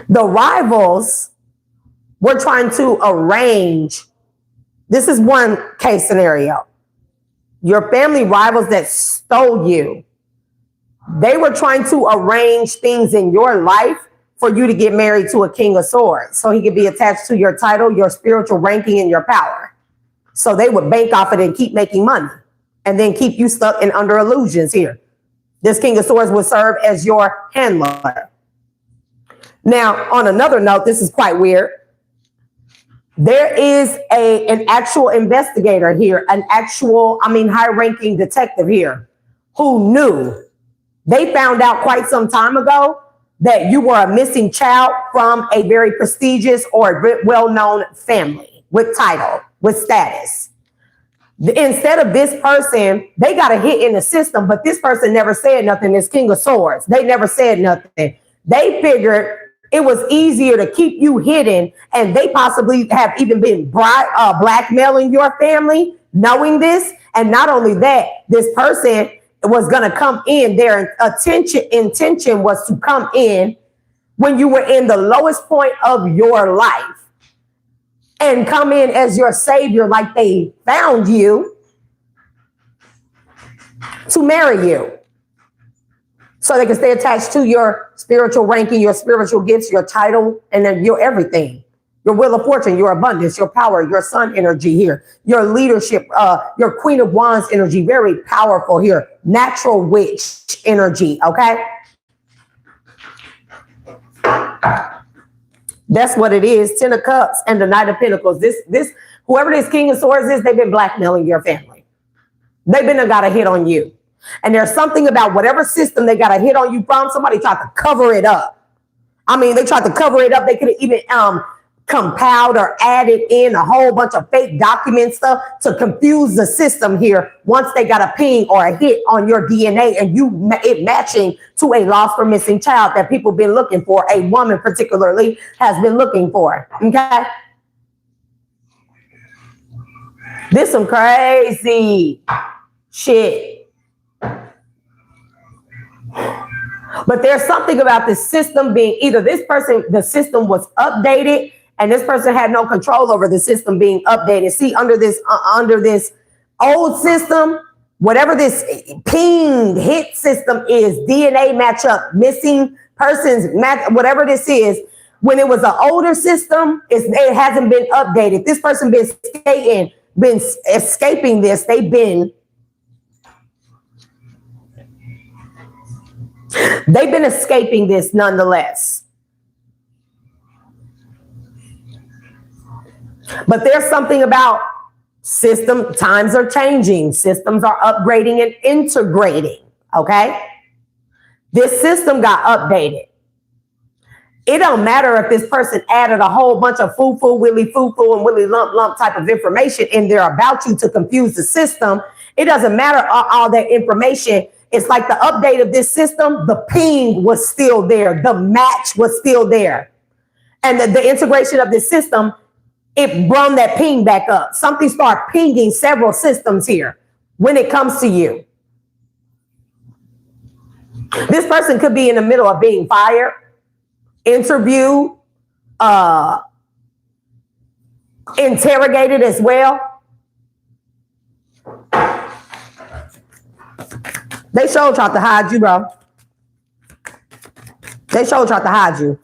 The rivals were trying to arrange. This is one case scenario. Your family rivals that stole you, they were trying to arrange things in your life for you to get married to a King of Swords, so he could be attached to your title, your spiritual ranking, and your power. So they would bank off it and keep making money and then keep you stuck in under illusions here. This King of Swords would serve as your handler. Now, on another note, this is quite weird. There is an actual investigator here, high-ranking detective here who knew. They found out quite some time ago that you were a missing child from a very prestigious or well-known family with title, with status. Instead of this person, they got a hit in the system, but this person never said nothing. This King of Swords, they never said nothing. They figured it was easier to keep you hidden, and they possibly have even been blackmailing your family, knowing this. And not only that, this person was going to come in. Their intention was to come in when you were in the lowest point of your life and come in as your savior, like they found you, to marry you so they can stay attached to your spiritual ranking, your spiritual gifts, your title, and then your everything, your wheel of fortune, your abundance, your power, your sun energy here, your leadership, your Queen of Wands energy, very powerful here, natural witch energy, okay? That's what it is. 10 of Cups and the Knight of Pentacles. Whoever this King of Swords is, they've been blackmailing your family. They've been got a hit on you. And there's something about whatever system they got a hit on you from, somebody tried to cover it up. I mean, they tried to cover it up. They could have even compiled or added in a whole bunch of fake document stuff to confuse the system here once they got a ping or a hit on your DNA and it matching to a lost or missing child that people been looking for, a woman particularly has been looking for. Okay? This some crazy shit. But there's something about this system being either the system was updated and this person had no control over the system being updated. See, under this old system, whatever this ping hit system is, DNA matchup, missing persons, whatever this is, when it was an older system, it hasn't been updated. This person been escaping this. They've been escaping this nonetheless. But there's something about times are changing. Systems are upgrading and integrating, okay? This system got updated. It don't matter if this person added a whole bunch of foo-foo, willy foo-foo, and willy lump type of information in there about you to confuse the system. It doesn't matter all that information. It's like the update of this system, the ping was still there. The match was still there. And the integration of this system, it brought that ping back up. Something started pinging several systems here when it comes to you. This person could be in the middle of being fired, interviewed, interrogated as well. They sure tried to hide you, bro. They sure tried to hide you.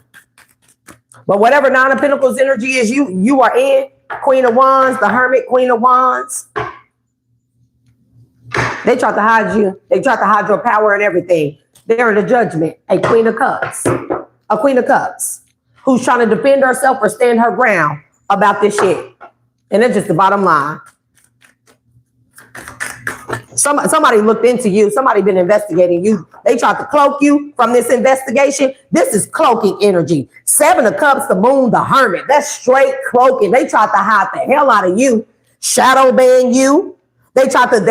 But whatever Nine of Pentacles energy is you are in, Queen of Wands, the Hermit, Queen of Wands. They tried to hide you. They tried to hide your power and everything. They're in the Judgment, a Queen of Cups. A Queen of Cups who's trying to defend herself or stand her ground about this shit. And that's just the bottom line. Somebody looked into you. Somebody been investigating you. They tried to cloak you from this investigation. This is cloaking energy. Seven of Cups, the Moon, the Hermit. That's straight cloaking. They tried to hide the hell out of you. Shadow ban you. They tried to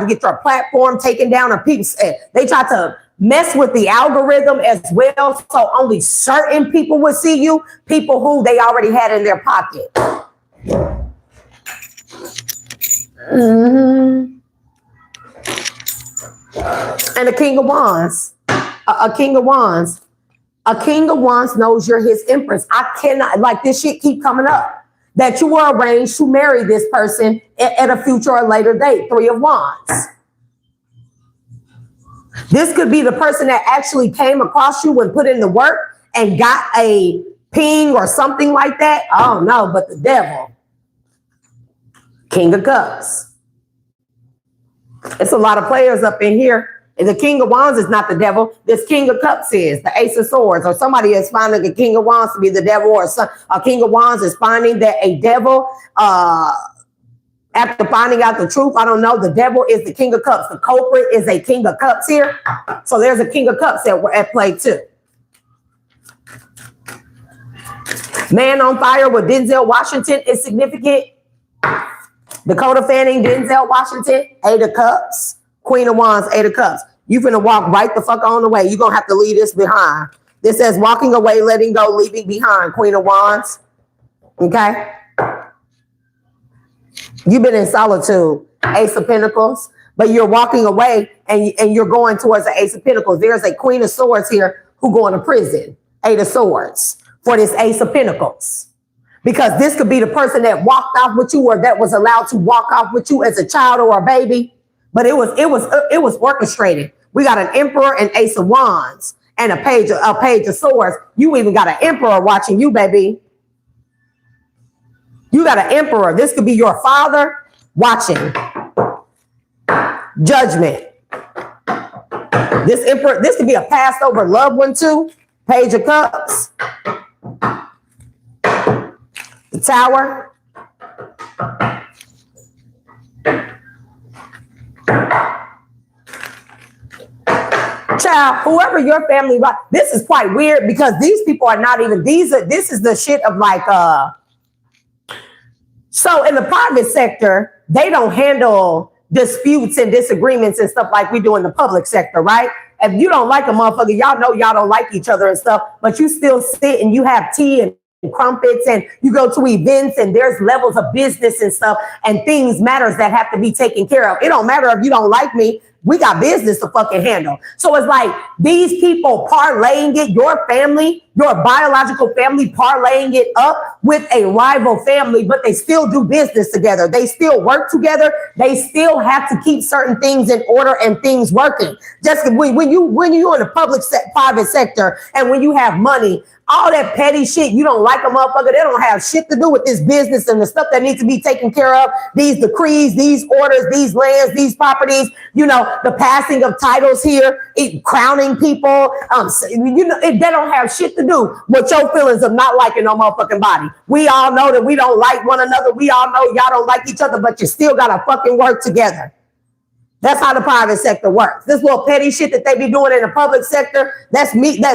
get your platform taken down. Or people, they tried to mess with the algorithm as well. So only certain people would see you. People who they already had in their pocket. Mm-hmm. And a King of Wands, a King of Wands, a King of Wands knows you're his Empress. I cannot, like, this shit keep coming up, that you were arranged to marry this person at a future or later date. Three of Wands. This could be the person that actually came across you and put in the work and got a ping or something like that. Oh no, but the devil. King of Cups. It's a lot of players up in here. And the King of Wands is not the devil. This King of Cups is the Ace of Swords. Or somebody is finding a King of Wands to be the devil. Or a King of Wands is finding that a devil, after finding out the truth, I don't know, the devil is the King of Cups. The culprit is a King of Cups here. So there's a King of Cups that were at play too. Man on Fire with Denzel Washington is significant. Dakota Fanning, Denzel Washington, Eight of Cups. Queen of Wands, Eight of Cups. You finna walk right the fuck on the way. You're gonna have to leave this behind. This says walking away, letting go, leaving behind. Queen of Wands. Okay? You've been in solitude. Ace of Pentacles. But you're walking away and you're going towards the Ace of Pentacles. There's a Queen of Swords here who going to prison. Eight of Swords for this Ace of Pentacles. Because this could be the person that walked off with you or that was allowed to walk off with you as a child or a baby. But it was orchestrated. We got an Emperor and Ace of Wands and a page of Swords. You even got an Emperor watching you, baby. You got an Emperor. This could be your father watching. Judgment. This Emperor, this could be a passed over loved one too. Page of Cups. The Tower. Yeah, whoever your family, this is quite weird because these people are not even, this is the shit of like, so in the private sector, they don't handle disputes and disagreements and stuff like we do in the public sector, right? If you don't like a motherfucker, y'all know y'all don't like each other and stuff, but you still sit and you have tea and crumpets and you go to events and there's levels of business and stuff and things matters that have to be taken care of. It don't matter if you don't like me. We got business to fucking handle. So it's like these people parlaying it, your family, your biological family parlaying it up with a rival family, but they still do business together. They still work together. They still have to keep certain things in order and things working. Just when you in the private sector and when you have money, all that petty shit, you don't like a motherfucker, they don't have shit to do with this business and the stuff that needs to be taken care of, these decrees, these orders, these lands, these properties, you know, the passing of titles here, crowning people, they don't have shit to do with your feelings of not liking no motherfucking body. We all know that we don't like one another. We all know y'all don't like each other, but you still gotta fucking work together. That's how the private sector works. This little petty shit that they be doing in the public sector, that's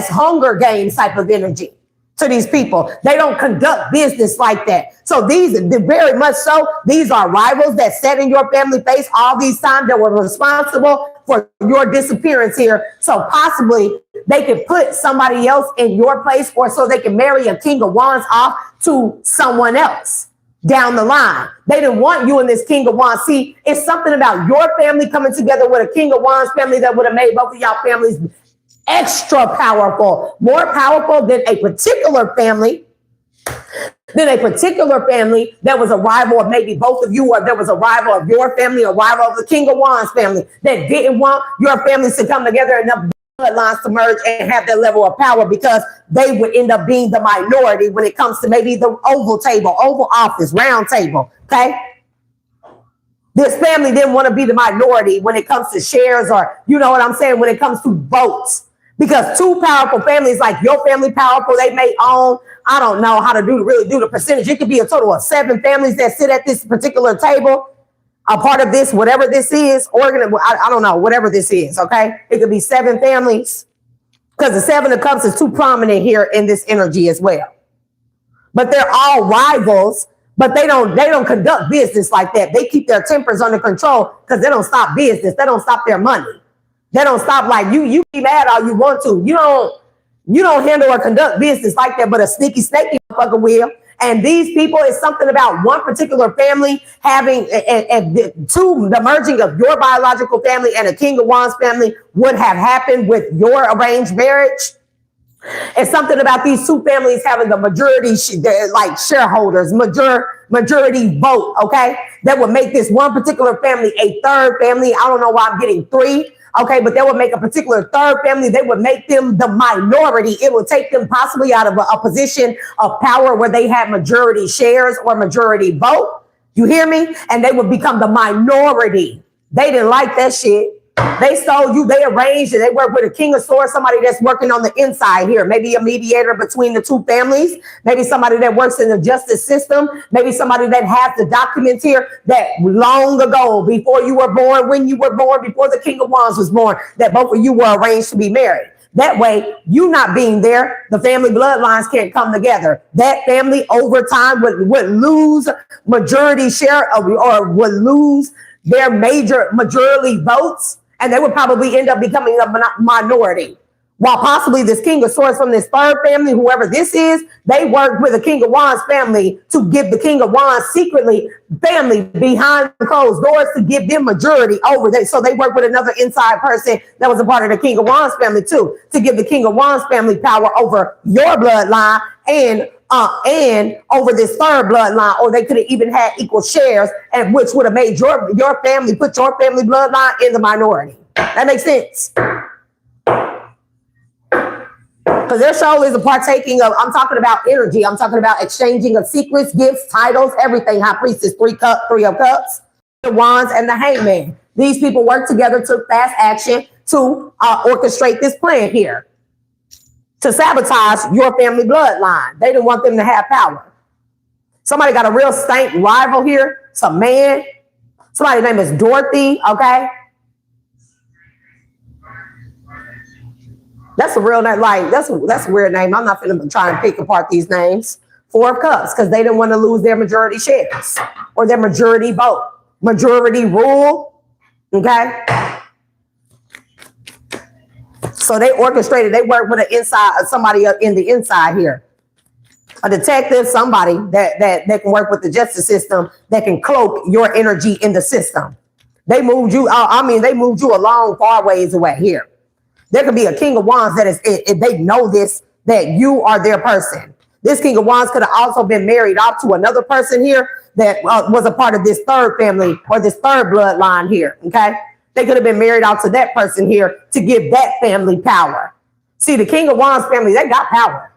Hunger Games type of energy to these people. They don't conduct business like that. So these, very much so, these are rivals that sat in your family face all these times that were responsible for your disappearance here. So possibly they could put somebody else in your place or so they can marry a King of Wands off to someone else down the line. They didn't want you in this King of Wands. See, it's something about your family coming together with a King of Wands family that would have made both of y'all families extra powerful, more powerful than a particular family, that was a rival of maybe both of you, or there was a rival of your family, a rival of the King of Wands family that didn't want your families to come together and the bloodlines to merge and have that level of power because they would end up being the minority when it comes to maybe the Oval Office, round table, okay? This family didn't want to be the minority when it comes to shares or, you know what I'm saying, when it comes to votes. Because two powerful families, like your family powerful, they may own, I don't know how to really do the percentage. It could be a total of 7 families that sit at this particular table, a part of this, whatever this is, I don't know, whatever this is, okay? It could be 7 families because the 7 of Cups is too prominent here in this energy as well. But they're all rivals, but they don't conduct business like that. They keep their tempers under control because they don't stop business. They don't stop their money. They don't stop like you be mad all you want to. You don't handle or conduct business like that, but a sneaky snaky motherfucker will. And these people, it's something about one particular family having the merging of your biological family and a King of Wands family would have happened with your arranged marriage. It's something about these two families having the majority, like shareholders, majority vote, okay? That would make this one particular family a third family. I don't know why I'm getting 3. Okay, but they would make a particular third family. They would make them the minority. It would take them possibly out of a position of power where they had majority shares or majority vote. You hear me? And they would become the minority. They didn't like that shit. They stole you. They arranged it. They work with a King of Swords, somebody that's working on the inside here. Maybe a mediator between the two families. Maybe somebody that works in the justice system. Maybe somebody that has the documents here that long ago, before you were born, when you were born, before the King of Wands was born, that both of you were arranged to be married. That way, you not being there, the family bloodlines can't come together. That family over time would lose majority share or would lose their majority votes. And they would probably end up becoming a minority. While possibly this King of Swords from this third family, whoever this is, they work with a King of Wands family to give the King of Wands secretly family behind closed doors to give them majority over there. So they work with another inside person that was a part of the King of Wands family too, to give the King of Wands family power over your bloodline and over this third bloodline, or they could have even had equal shares, and which would have made your family, put your family bloodline in the minority. That makes sense. Because their show is a partaking of, I'm talking about energy. I'm talking about exchanging of secrets, gifts, titles, everything. High Priestess, 3 of Cups, the Wands, and the Hangman. These people work together, took fast action to orchestrate this plan here, to sabotage your family bloodline. They didn't want them to have power. Somebody got a real stank rival here. Some man. Somebody's name is Dorothy, okay? That's a real name. Like, that's a weird name. I'm not going to try and pick apart these names. 4 of Cups, because they didn't want to lose their majority shares or their majority vote. Majority rule. Okay. So they orchestrated, they worked with somebody in the inside here. A detective, somebody that can work with the justice system, that can cloak your energy in the system. They moved you, they moved you a long, far ways away here. There could be a King of Wands that is, if they know this, that you are their person. This King of Wands could have also been married off to another person here that was a part of this third family or this third bloodline here, okay? They could have been married out to that person here to give that family power. See, the King of Wands family, they got power.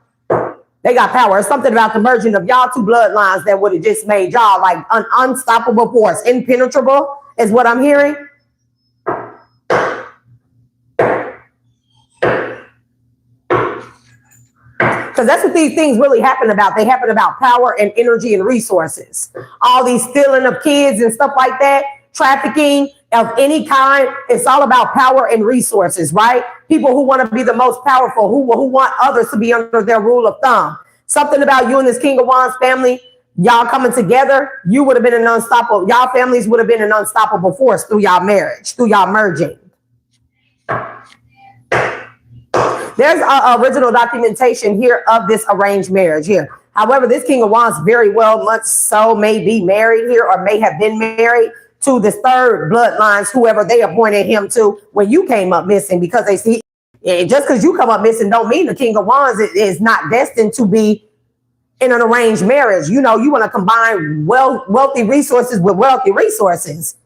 They got power. It's something about the merging of y'all 2 bloodlines that would have just made y'all like an unstoppable force. Impenetrable is what I'm hearing. Because that's what these things really happen about. They happen about power and energy and resources. All these stealing of kids and stuff like that, trafficking of any kind, it's all about power and resources, right? People who want to be the most powerful, who want others to be under their rule of thumb. Something about you and this King of Wands family, y'all coming together, you would have been an unstoppable, y'all families would have been an unstoppable force through y'all marriage, through y'all merging. There's original documentation here of this arranged marriage here. However, this King of Wands very well much so may be married here or may have been married to this third bloodlines, whoever they appointed him to when you came up missing, because they see, just because you come up missing don't mean the King of Wands is not destined to be in an arranged marriage. You know, you want to combine wealthy resources with wealthy resources.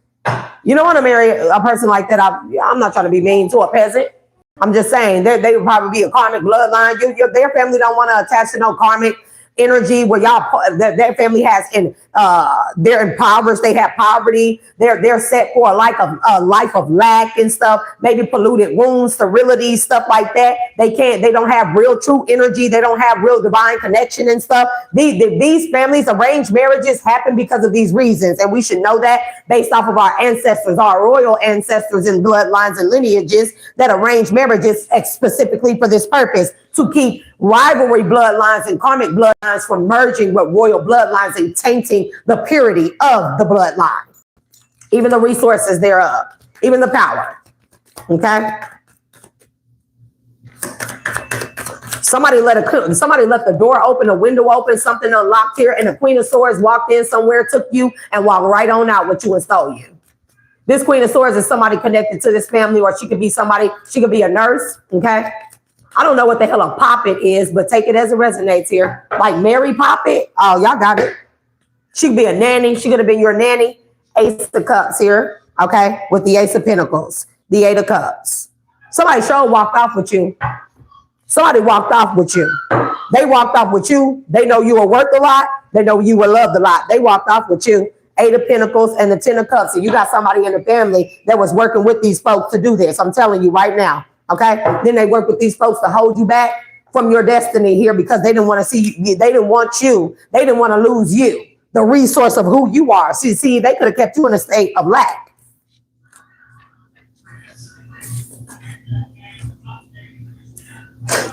You don't want to marry a person like that. I'm not trying to be mean to a peasant. I'm just saying that they would probably be a karmic bloodline. Their family don't want to attach to no karmic energy where their family has they're impoverished, they have poverty, they're set for a life of lack and stuff, maybe polluted wounds, sterility, stuff like that. They don't have real true energy, they don't have real divine connection and stuff. These families, arranged marriages happen because of these reasons, and we should know that based off of our ancestors, our royal ancestors and bloodlines and lineages, that arranged marriages specifically for this purpose, to keep rivalry bloodlines and karmic bloodlines from merging with royal bloodlines and tainting the purity of the bloodline, even the resources thereof, even the power. Okay. Somebody left the door open, a window open, something unlocked here, and the Queen of Swords walked in somewhere, took you, and walked right on out with you and stole you. This Queen of Swords is somebody connected to this family, or she could be a nurse. Okay. I don't know what the hell a poppet is, but take it as it resonates here. Like Mary Poppet. Oh, y'all got it. She could be a nanny. She could have been your nanny. Ace of Cups here. Okay. With the Ace of Pentacles. The 8 of Cups. Somebody sure walked off with you. Somebody walked off with you. They walked off with you. They know you were worth a lot. They know you were loved a lot. They walked off with you. 8 of Pentacles and the 10 of Cups. And you got somebody in the family that was working with these folks to do this. I'm telling you right now. Okay. Then they work with these folks to hold you back from your destiny here because they didn't want to see you. They didn't want you. They didn't want to lose you, the resource of who you are. See, they could have kept you in a state of lack.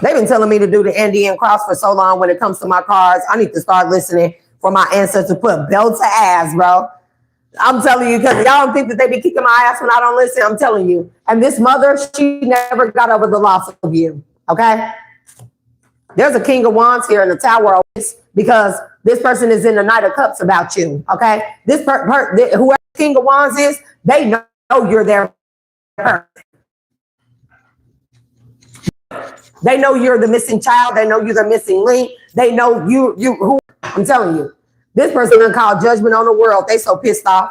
They've been telling me to do the Indian cross for so long when it comes to my cards. I need to start listening for my ancestors to put belt to ass, bro. I'm telling you, because y'all don't think that they be kicking my ass when I don't listen. I'm telling you. And this mother, she never got over the loss of you. Okay. There's a King of Wands here in the Tower because this person is in the Knight of Cups about you. Okay. Whoever King of Wands is, they know you're their person. They know you're the missing child. They know you're the missing link. They know who. I'm telling you. This person gonna call judgment on the world. They so pissed off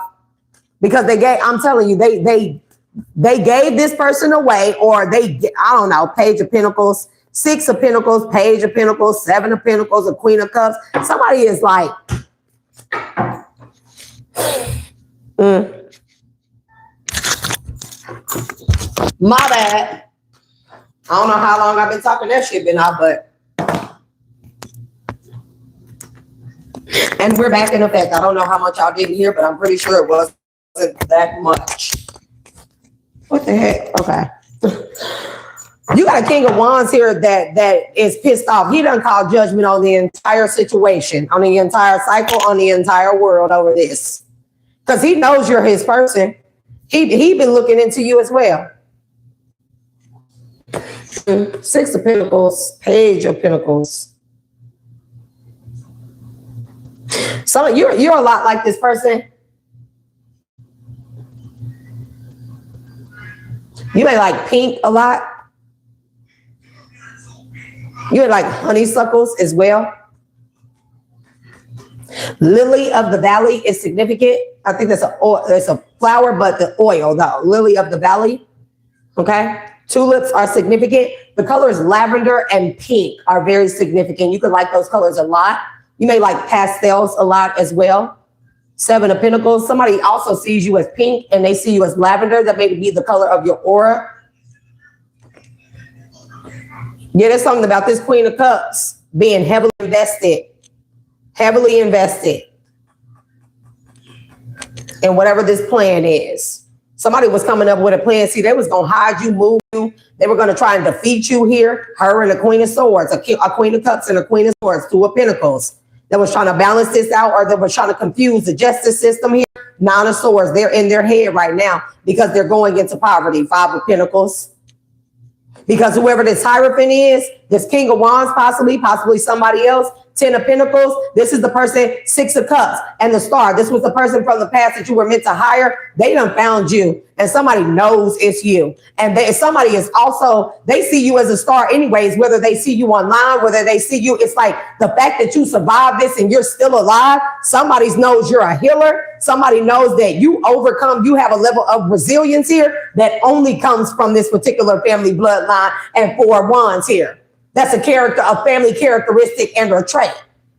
because I'm telling you, they gave this person away, or I don't know, Page of Pentacles, 6 of Pentacles, Page of Pentacles, 7 of Pentacles, a Queen of Cups. Somebody is like, my bad. I don't know how long I've been talking that shit been out, but. And we're back in effect. I don't know how much y'all didn't hear, but I'm pretty sure it wasn't that much. What the heck? Okay. You got a King of Wands here that is pissed off. He done called judgment on the entire situation, on the entire cycle, on the entire world over this. Because he knows you're his person. He been looking into you as well. Six of Pentacles, Page of Pentacles. So you're a lot like this person. You may like pink a lot. You may like honeysuckles as well. Lily of the Valley is significant. I think that's a flower, but the oil though. Lily of the Valley. Okay. Tulips are significant. The colors lavender and pink are very significant. You could like those colors a lot. You may like pastels a lot as well. Seven of Pentacles. Somebody also sees you as pink and they see you as lavender. That may be the color of your aura. Yeah, there's something about this Queen of Cups being heavily invested in whatever this plan is. Somebody was coming up with a plan. See, they was going to hide you, move you. They were going to try and defeat you here. Her and the Queen of Swords, a Queen of Cups and a Queen of Swords, Two of Pentacles. That was trying to balance this out, or they were trying to confuse the justice system here. Nine of Swords, they're in their head right now because they're going into poverty. Five of Pentacles. Because whoever this Hierophant is, this King of Wands, possibly somebody else. Ten of Pentacles, this is the person. Six of Cups and the Star. This was the person from the past that you were meant to hire. They done found you and somebody knows it's you. And somebody is also, they see you as a star anyways, whether they see you online, whether they see you, it's like the fact that you survived this and you're still alive. Somebody knows you're a healer. Somebody knows that you overcome, you have a level of resilience here that only comes from this particular family bloodline. And Four of Wands here. That's a family characteristic and a trait.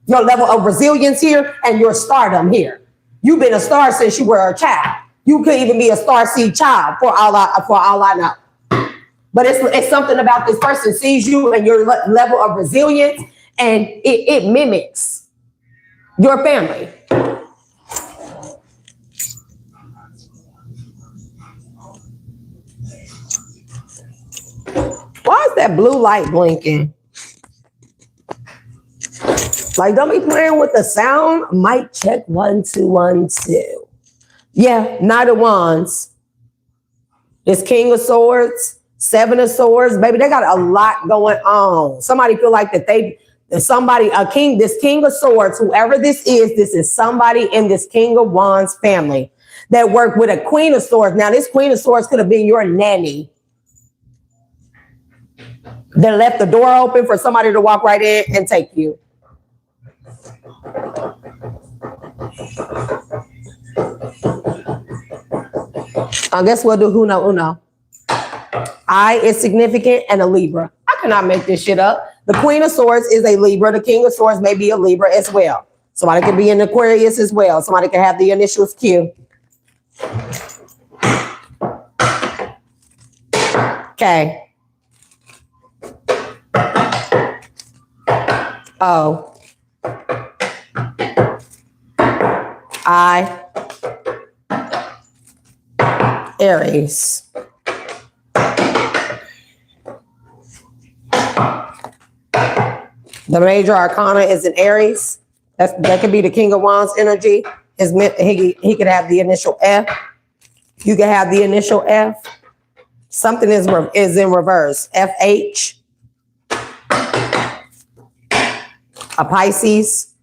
Your level of resilience here and your stardom here. You've been a star since you were a child. You could even be a starseed child for all I know. But it's something about this person sees you and your level of resilience, and it mimics your family. Why is that blue light blinking? Like, don't be playing with the sound. Mic check 1 2 1 2. Yeah, Knight of Wands. This King of Swords, Seven of Swords. Baby, they got a lot going on. Somebody feel like that this King of Swords, whoever this is somebody in this King of Wands family that worked with a Queen of Swords. Now, this Queen of Swords could have been your nanny. They left the door open for somebody to walk right in and take you. I guess we'll do Uno. I is significant and a Libra. I cannot make this shit up. The Queen of Swords is a Libra. The King of Swords may be a Libra as well. Somebody could be an Aquarius as well. Somebody could have the initials Q. Okay. O. I. Aries. The major arcana is in Aries. That could be the King of Wands energy. He could have the initial F. You could have the initial F. Something is in reverse. FH. A Pisces.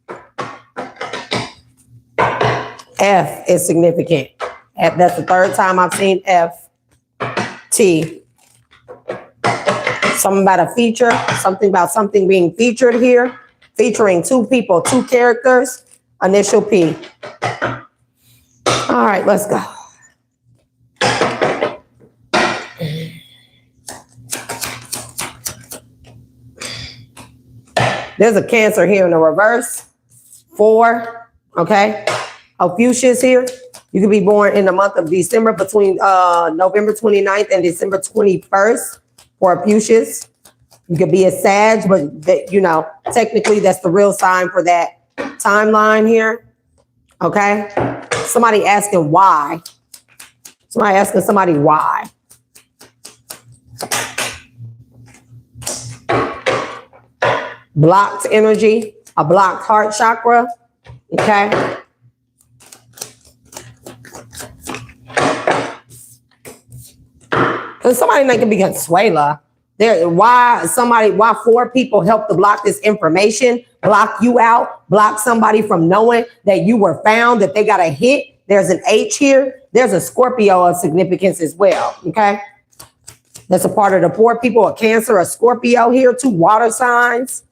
F is significant. That's the third time I've seen F. T. Something about a feature. Something about something being featured here. Featuring two people, two characters. Initial P. All right, let's go. There's a Cancer here in the reverse. 4, okay? Ophiuchus here. You could be born in the month of December between November 29th and December 21st for Ophiuchus. You could be a Sag, but technically that's the real sign for that timeline here. Okay? Somebody asking why. Somebody asking somebody why. blocked energy, a blocked heart chakra. Okay. And somebody like to be Consuela. Why 4 people helped to block this information, block you out, block somebody from knowing that you were found, that they got a hit. There's an H here. There's a Scorpio of significance as well. Okay. That's a part of the 4 people, a Cancer, a Scorpio here, 2 water signs.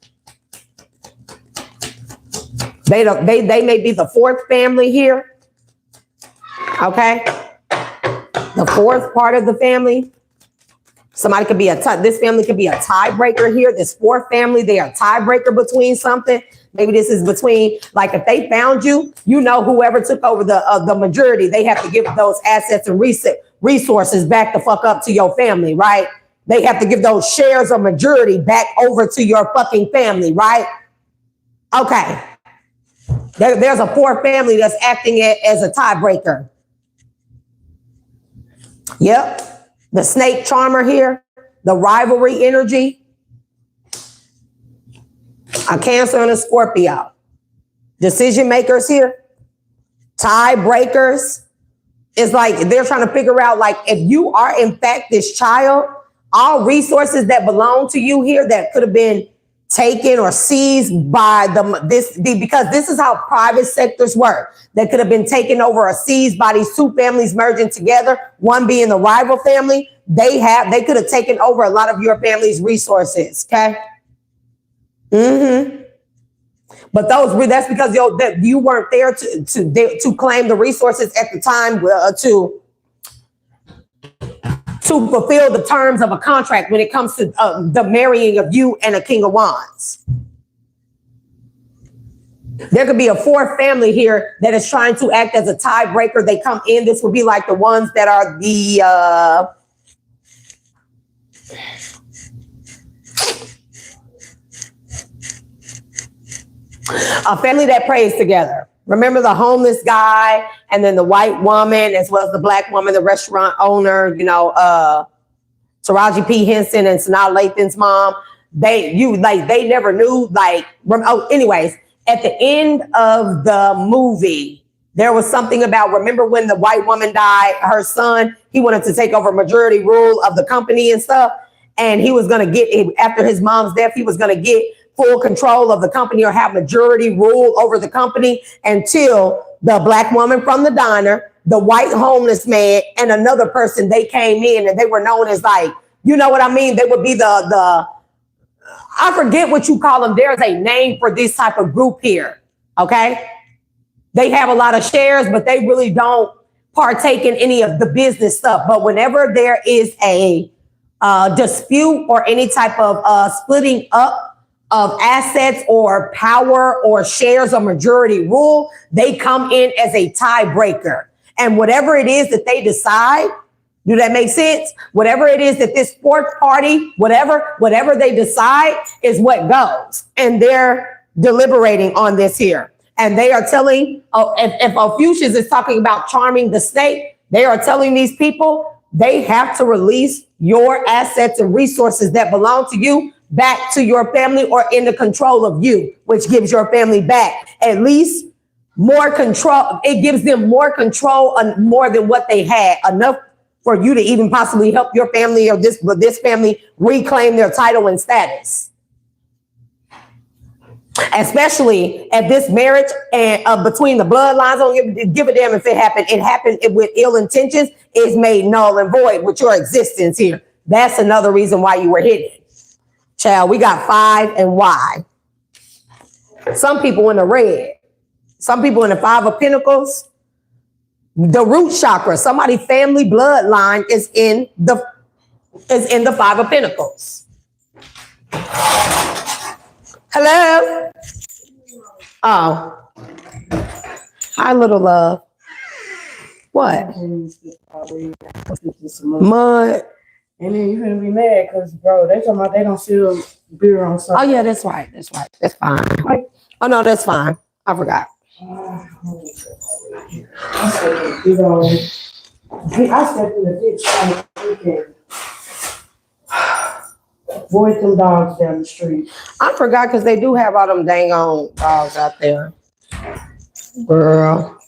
They may be the 4th family here. Okay. The 4th part of the family. Somebody could be this family could be a tiebreaker here. This 4th family, they are a tiebreaker between something. Maybe this is between, like if they found you, you know, whoever took over the majority, they have to give those assets and resources back the fuck up to your family, right? They have to give those shares of majority back over to your fucking family, right? Okay. There's a 4th family that's acting as a tiebreaker. Yep. The snake charmer here, the rivalry energy, a Cancer and a Scorpio. Decision makers here, tiebreakers. It's like they're trying to figure out, like, if you are in fact this child, all resources that belong to you here that could have been taken or seized by because this is how private sectors work. That could have been taken over or seized by these 2 families merging together, one being the rival family. They could have taken over a lot of your family's resources. Okay. But that's because you weren't there to claim the resources at the time to fulfill the terms of a contract when it comes to the marrying of you and a King of Wands. There could be a 4th family here that is trying to act as a tiebreaker. They come in. This would be like the ones that are a family that prays together. Remember the homeless guy and then the white woman, as well as the black woman, the restaurant owner, Taraji P. Henson and Sanaa Lathan's mom. They never knew, anyways, at the end of the movie, there was something about, remember when the white woman died, her son, he wanted to take over majority rule of the company and stuff. And he was going to get, after his mom's death, he was going to get full control of the company or have majority rule over the company until the black woman from the diner, the white homeless man, and another person, they came in and they were known as, like, you know what I mean? They would be I forget what you call them. There's a name for this type of group here. Okay. They have a lot of shares, but they really don't partake in any of the business stuff. But whenever there is a dispute or any type of splitting up of assets or power or shares or majority rule, they come in as a tiebreaker. And whatever it is that they decide, do that make sense? Whatever it is that this 4th party, whatever they decide is what goes. And they're deliberating on this here. And they are telling, if Ophusius is talking about charming the snake, they are telling these people they have to release your assets and resources that belong to you back to your family or in the control of you, which gives your family back at least more control. It gives them more control on more than what they had, enough for you to even possibly help your family or this family reclaim their title and status. Especially at this marriage and between the bloodlines, don't give a damn if it happened. It happened with ill intentions. It's made null and void with your existence here. That's another reason why you were hidden. Child, we got 5 and Y. Some people in the red. Some people in the 5 of Pentacles. The root chakra. Somebody's family bloodline is in the 5 of Pentacles. Hello? Oh. Hi, little love. What? Mud. And then you're gonna be mad because, bro, they talking about they don't sell beer on Sunday. Oh, yeah, that's right. That's right. That's fine. Oh, no, that's fine. I forgot. I stepped in the ditch trying to Avoid them dogs down the street. I forgot because they do have all them dang on dogs out there. Girl.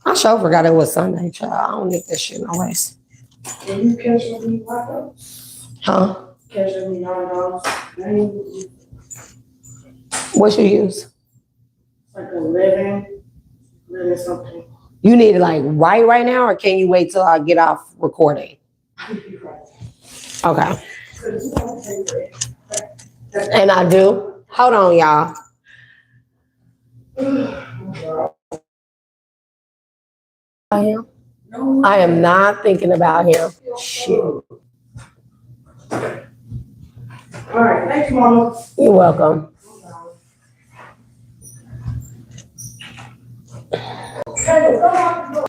I sure forgot it was Sunday, child. I don't need this shit no ways. Can you catch them white dogs? Huh? Catch them $9. What you use? Like 11 something. You need it like right now, or can you wait till I get off recording? Okay. And I do. Hold on, y'all. I am not thinking about him. Shit. All right, thanks, Mama. You're welcome. Hey, come on.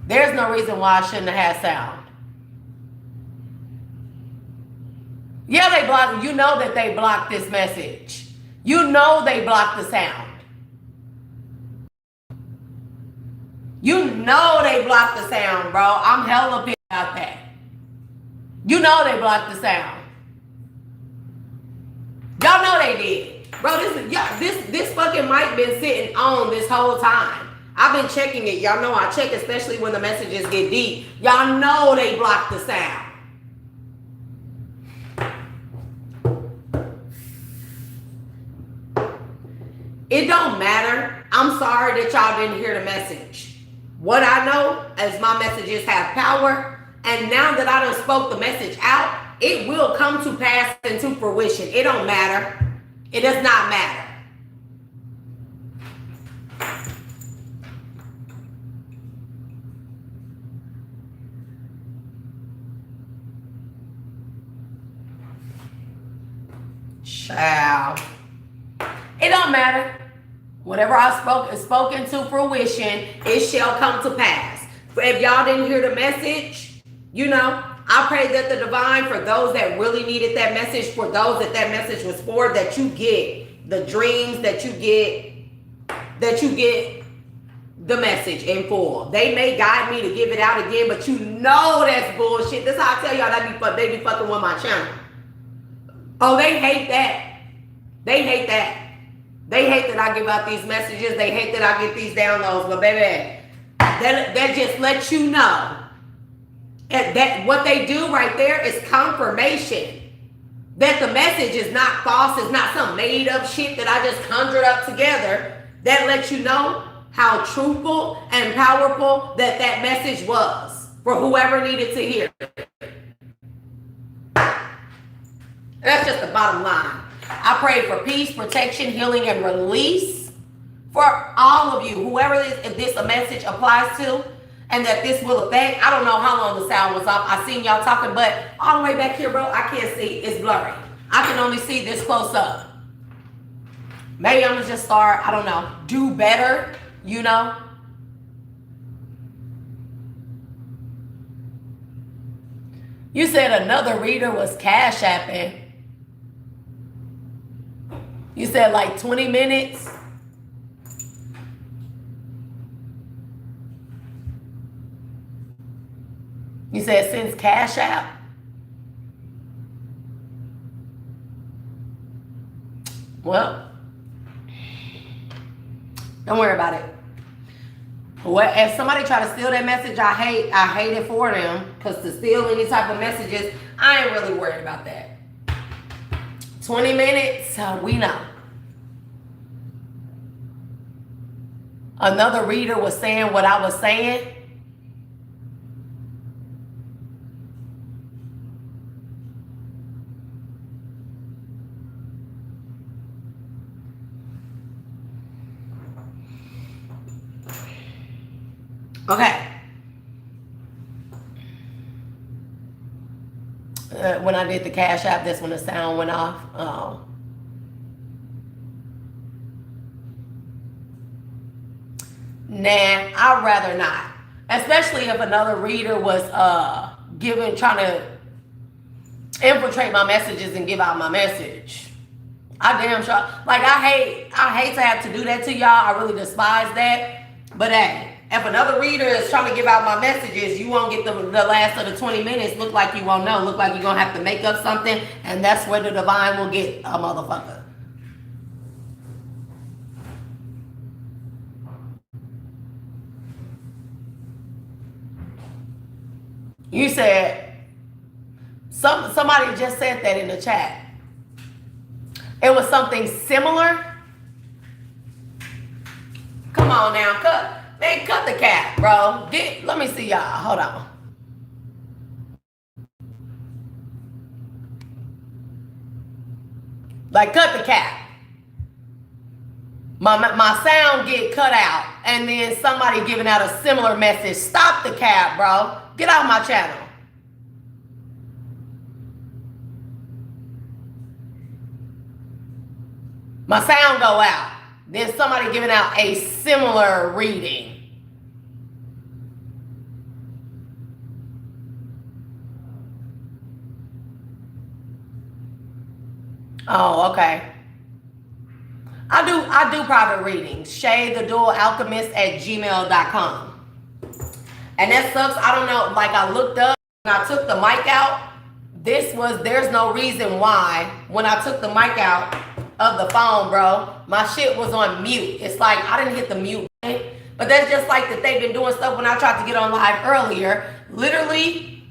There's no reason why I shouldn't have had sound. Yeah, they blocked. You know that they blocked this message. You know they blocked the sound. You know they blocked the sound, bro. I'm hella pissed about that. You know they blocked the sound. Y'all know they did. Bro, this fucking mic been sitting on this whole time. I've been checking it. Y'all know I check, especially when the messages get deep. Y'all know they blocked the sound. It don't matter. I'm sorry that y'all didn't hear the message. What I know is my messages have power. And now that I done spoke the message out, it will come to pass and to fruition. It don't matter. It does not matter. Child. It don't matter. Whatever I spoke is spoken to fruition. It shall come to pass. If y'all didn't hear the message, you know, I pray that the divine, for those that really needed that message, for those that that message was for, that you get the dreams, that you get the message in full. They may guide me to give it out again, but you know that's bullshit. That's how I tell y'all that they be fucking with my channel. Oh, they hate that. They hate that. They hate that I give out these messages. They hate that I get these downloads. But baby, that just lets you know that what they do right there is confirmation that the message is not false. It's not some made up shit that I just conjured up together. That lets you know how truthful and powerful that message was for whoever needed to hear it. That's just the bottom line. I pray for peace, protection, healing, and release for all of you, whoever if this a message applies to, and that this will affect. I don't know how long the sound was off. I seen y'all talking, but all the way back here, bro, I can't see. It's blurry. I can only see this close up. Maybe I'm gonna just start, I don't know, do better, you know? You said another reader was cash apping. You said like 20 minutes? You said since Cash App? Well, don't worry about it. Well, if somebody try to steal that message, I hate it for them. Because to steal any type of messages, I ain't really worried about that. 20 minutes, we know. Another reader was saying what I was saying. Okay. When I did the Cash App, that's when the sound went off. Oh. Nah, I'd rather not. Especially if another reader was trying to infiltrate my messages and give out my message. I damn sure, like I hate to have to do that to y'all. I really despise that. But hey, if another reader is trying to give out my messages, you won't get the last of the 20 minutes. Look like you won't know. Look like you're going to have to make up something. And that's where the divine will get a motherfucker. You said, somebody just said that in the chat. It was something similar. Come on now, cut the cap, bro. Let me see y'all. Hold on. Like, cut the cap. My sound get cut out, and then somebody giving out a similar message. Stop the cap, bro. Get out of my channel. My sound go out. Then somebody giving out a similar reading. Oh, okay. I do private readings. ShayTheDualAlchemist@gmail.com. And that sucks. I don't know. Like I looked up and I took the mic out. There's no reason why when I took the mic out of the phone, bro, my shit was on mute. It's like I didn't hit the mute button. But that's just like that they've been doing stuff when I tried to get on live earlier. Literally,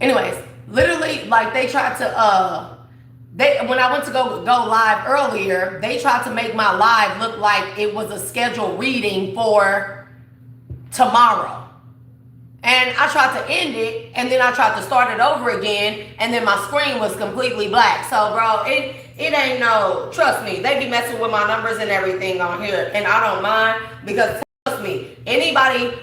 anyways, literally, like they tried to when I went to go live earlier, they tried to make my live look like it was a scheduled reading for tomorrow. And I tried to end it, and then I tried to start it over again, and then my screen was completely black. So, bro, it ain't no, trust me, they be messing with my numbers and everything on here, and I don't mind, because trust me, anybody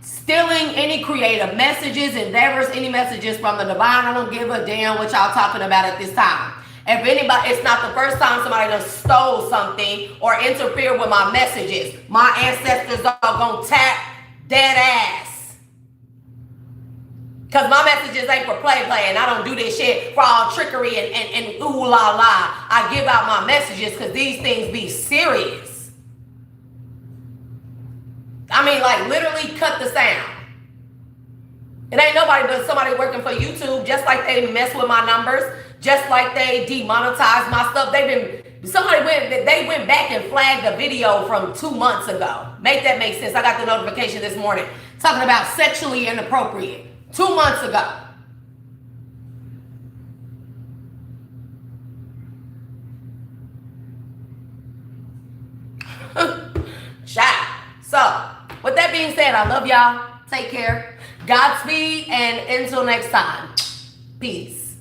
stealing any creative messages, endeavors, any messages from the divine, I don't give a damn what y'all talking about at this time. If anybody, it's not the first time somebody done stole something or interfered with my messages. My ancestors are gonna tap that ass. Because my messages ain't for play, and I don't do this shit for all trickery and ooh la la. I give out my messages because these things be serious. I mean, like, literally cut the sound. It ain't nobody but somebody working for YouTube, just like they mess with my numbers, just like they demonetize my stuff. They went back and flagged a video from 2 months ago. Make that make sense. I got the notification this morning talking about sexually inappropriate. 2 months ago. Child. So, with that being said, I love y'all. Take care. Godspeed, and until next time. Peace.